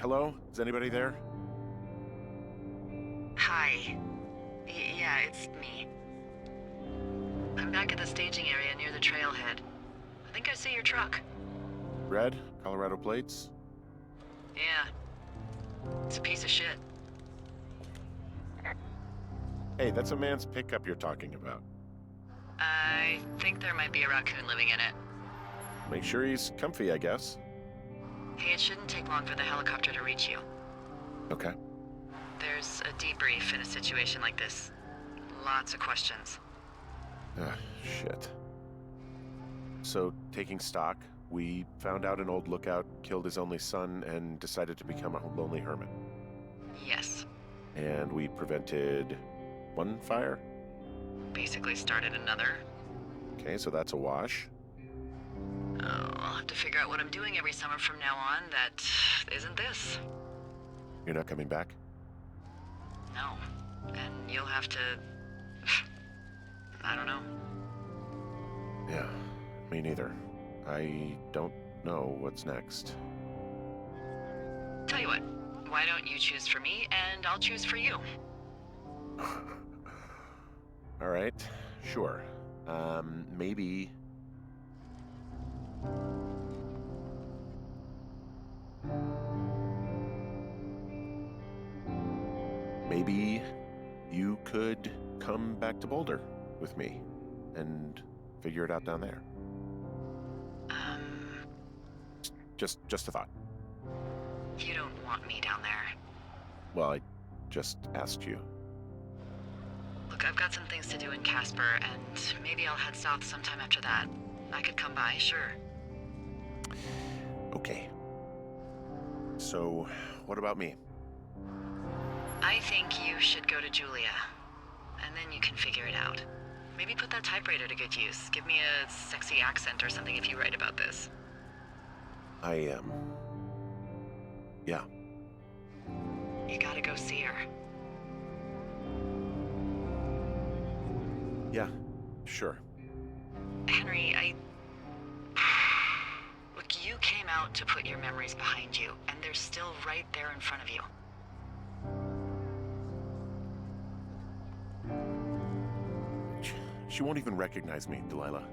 Hello? Is anybody there? Hi. Yeah, it's me. I'm back at the staging area near the trailhead. I think I see your truck. Red? Colorado plates? Yeah. It's a piece of shit. Hey, that's a man's pickup you're talking about. I think there might be a raccoon living in it. Make sure he's comfy, I guess. Hey, it shouldn't take long for the helicopter to reach you. Okay. There's a debrief in a situation like this. Lots of questions. Shit. So, taking stock, we found out an old lookout killed his only son and decided to become a lonely hermit. Yes. And we prevented one fire? Basically started another. Okay, so that's a wash. Oh, I'll have to figure out what I'm doing every summer from now on that isn't this. You're not coming back? No. And you'll have to... I don't know. Yeah, me neither. I don't know what's next. Tell you what, why don't you choose for me and I'll choose for you? All right, sure. Maybe... Maybe you could come back to Boulder with me and figure it out down there. Just a thought. You don't want me down there. Well, I just asked you. Look, I've got some things to do in Casper, and maybe I'll head south sometime after that. I could come by, sure. Okay. So, what about me? I think you should go to Julia, and then you can figure it out. Maybe put that typewriter to good use. Give me a sexy accent or something if you write about this. Yeah. You gotta go see her. Yeah, sure. Henry, Look, you came out to put your memories behind you, and they're still right there in front of you. She won't even recognize me, Delайлой.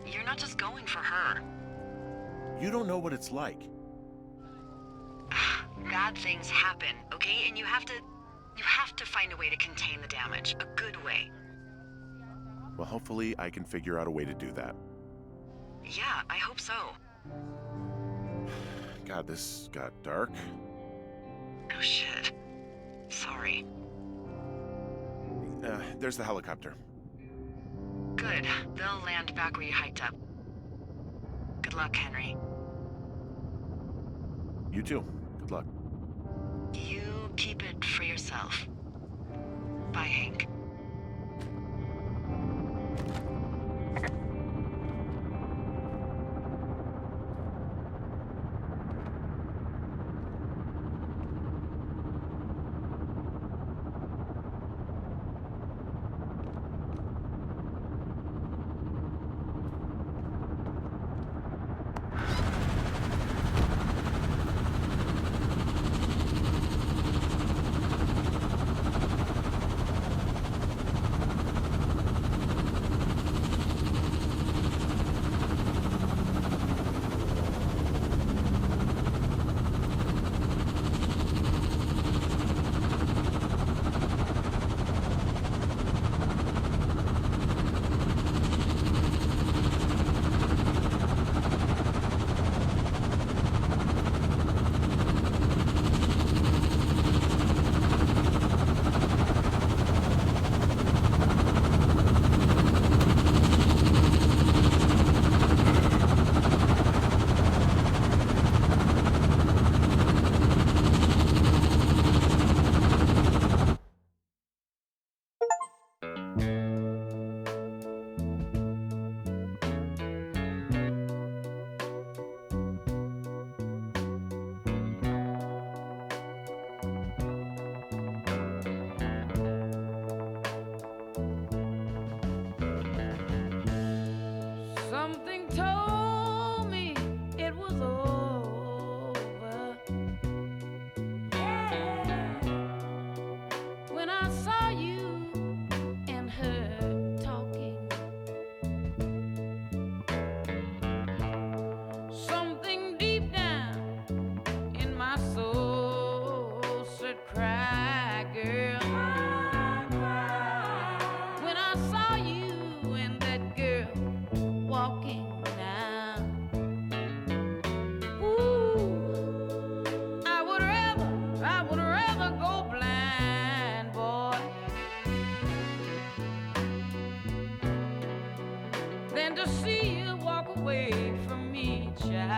You're not just going for her. You don't know what it's like. Bad things happen, okay? And you have to find a way to contain the damage. A good way. Well, hopefully I can figure out a way to do that. Yeah, I hope so. God, this got dark. Oh shit. Sorry. There's the helicopter. Good. They'll land back where you hiked up. Good luck, Henry. You too. Good luck. You keep it for yourself. Bye, Hank.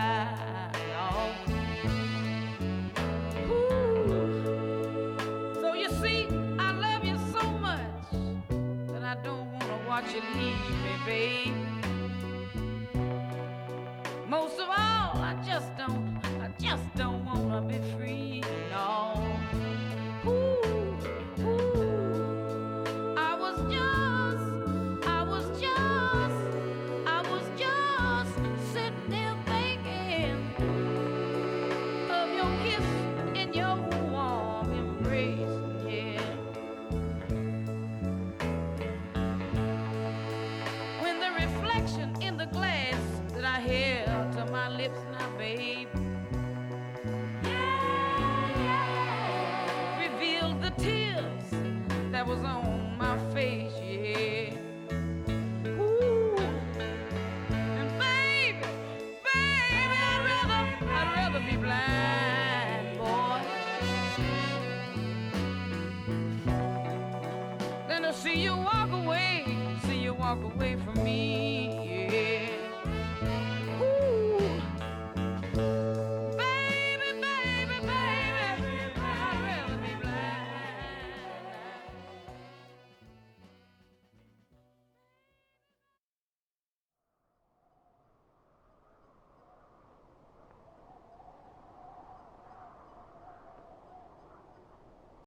side. Oh. Ooh. So you see, I love you so much that I don't wanna watch you leave me, babe. Most of all, I just don't wanna be free, no. Ooh, ooh. I was just sitting there thinking of your kiss and your warm embrace, yeah. When the reflection in the glass that I held to my lips now, babe, revealed the tears that was on my face, yeah. Ooh, and baby, I'd rather be blind, boy, than to see you walk away from me, yeah.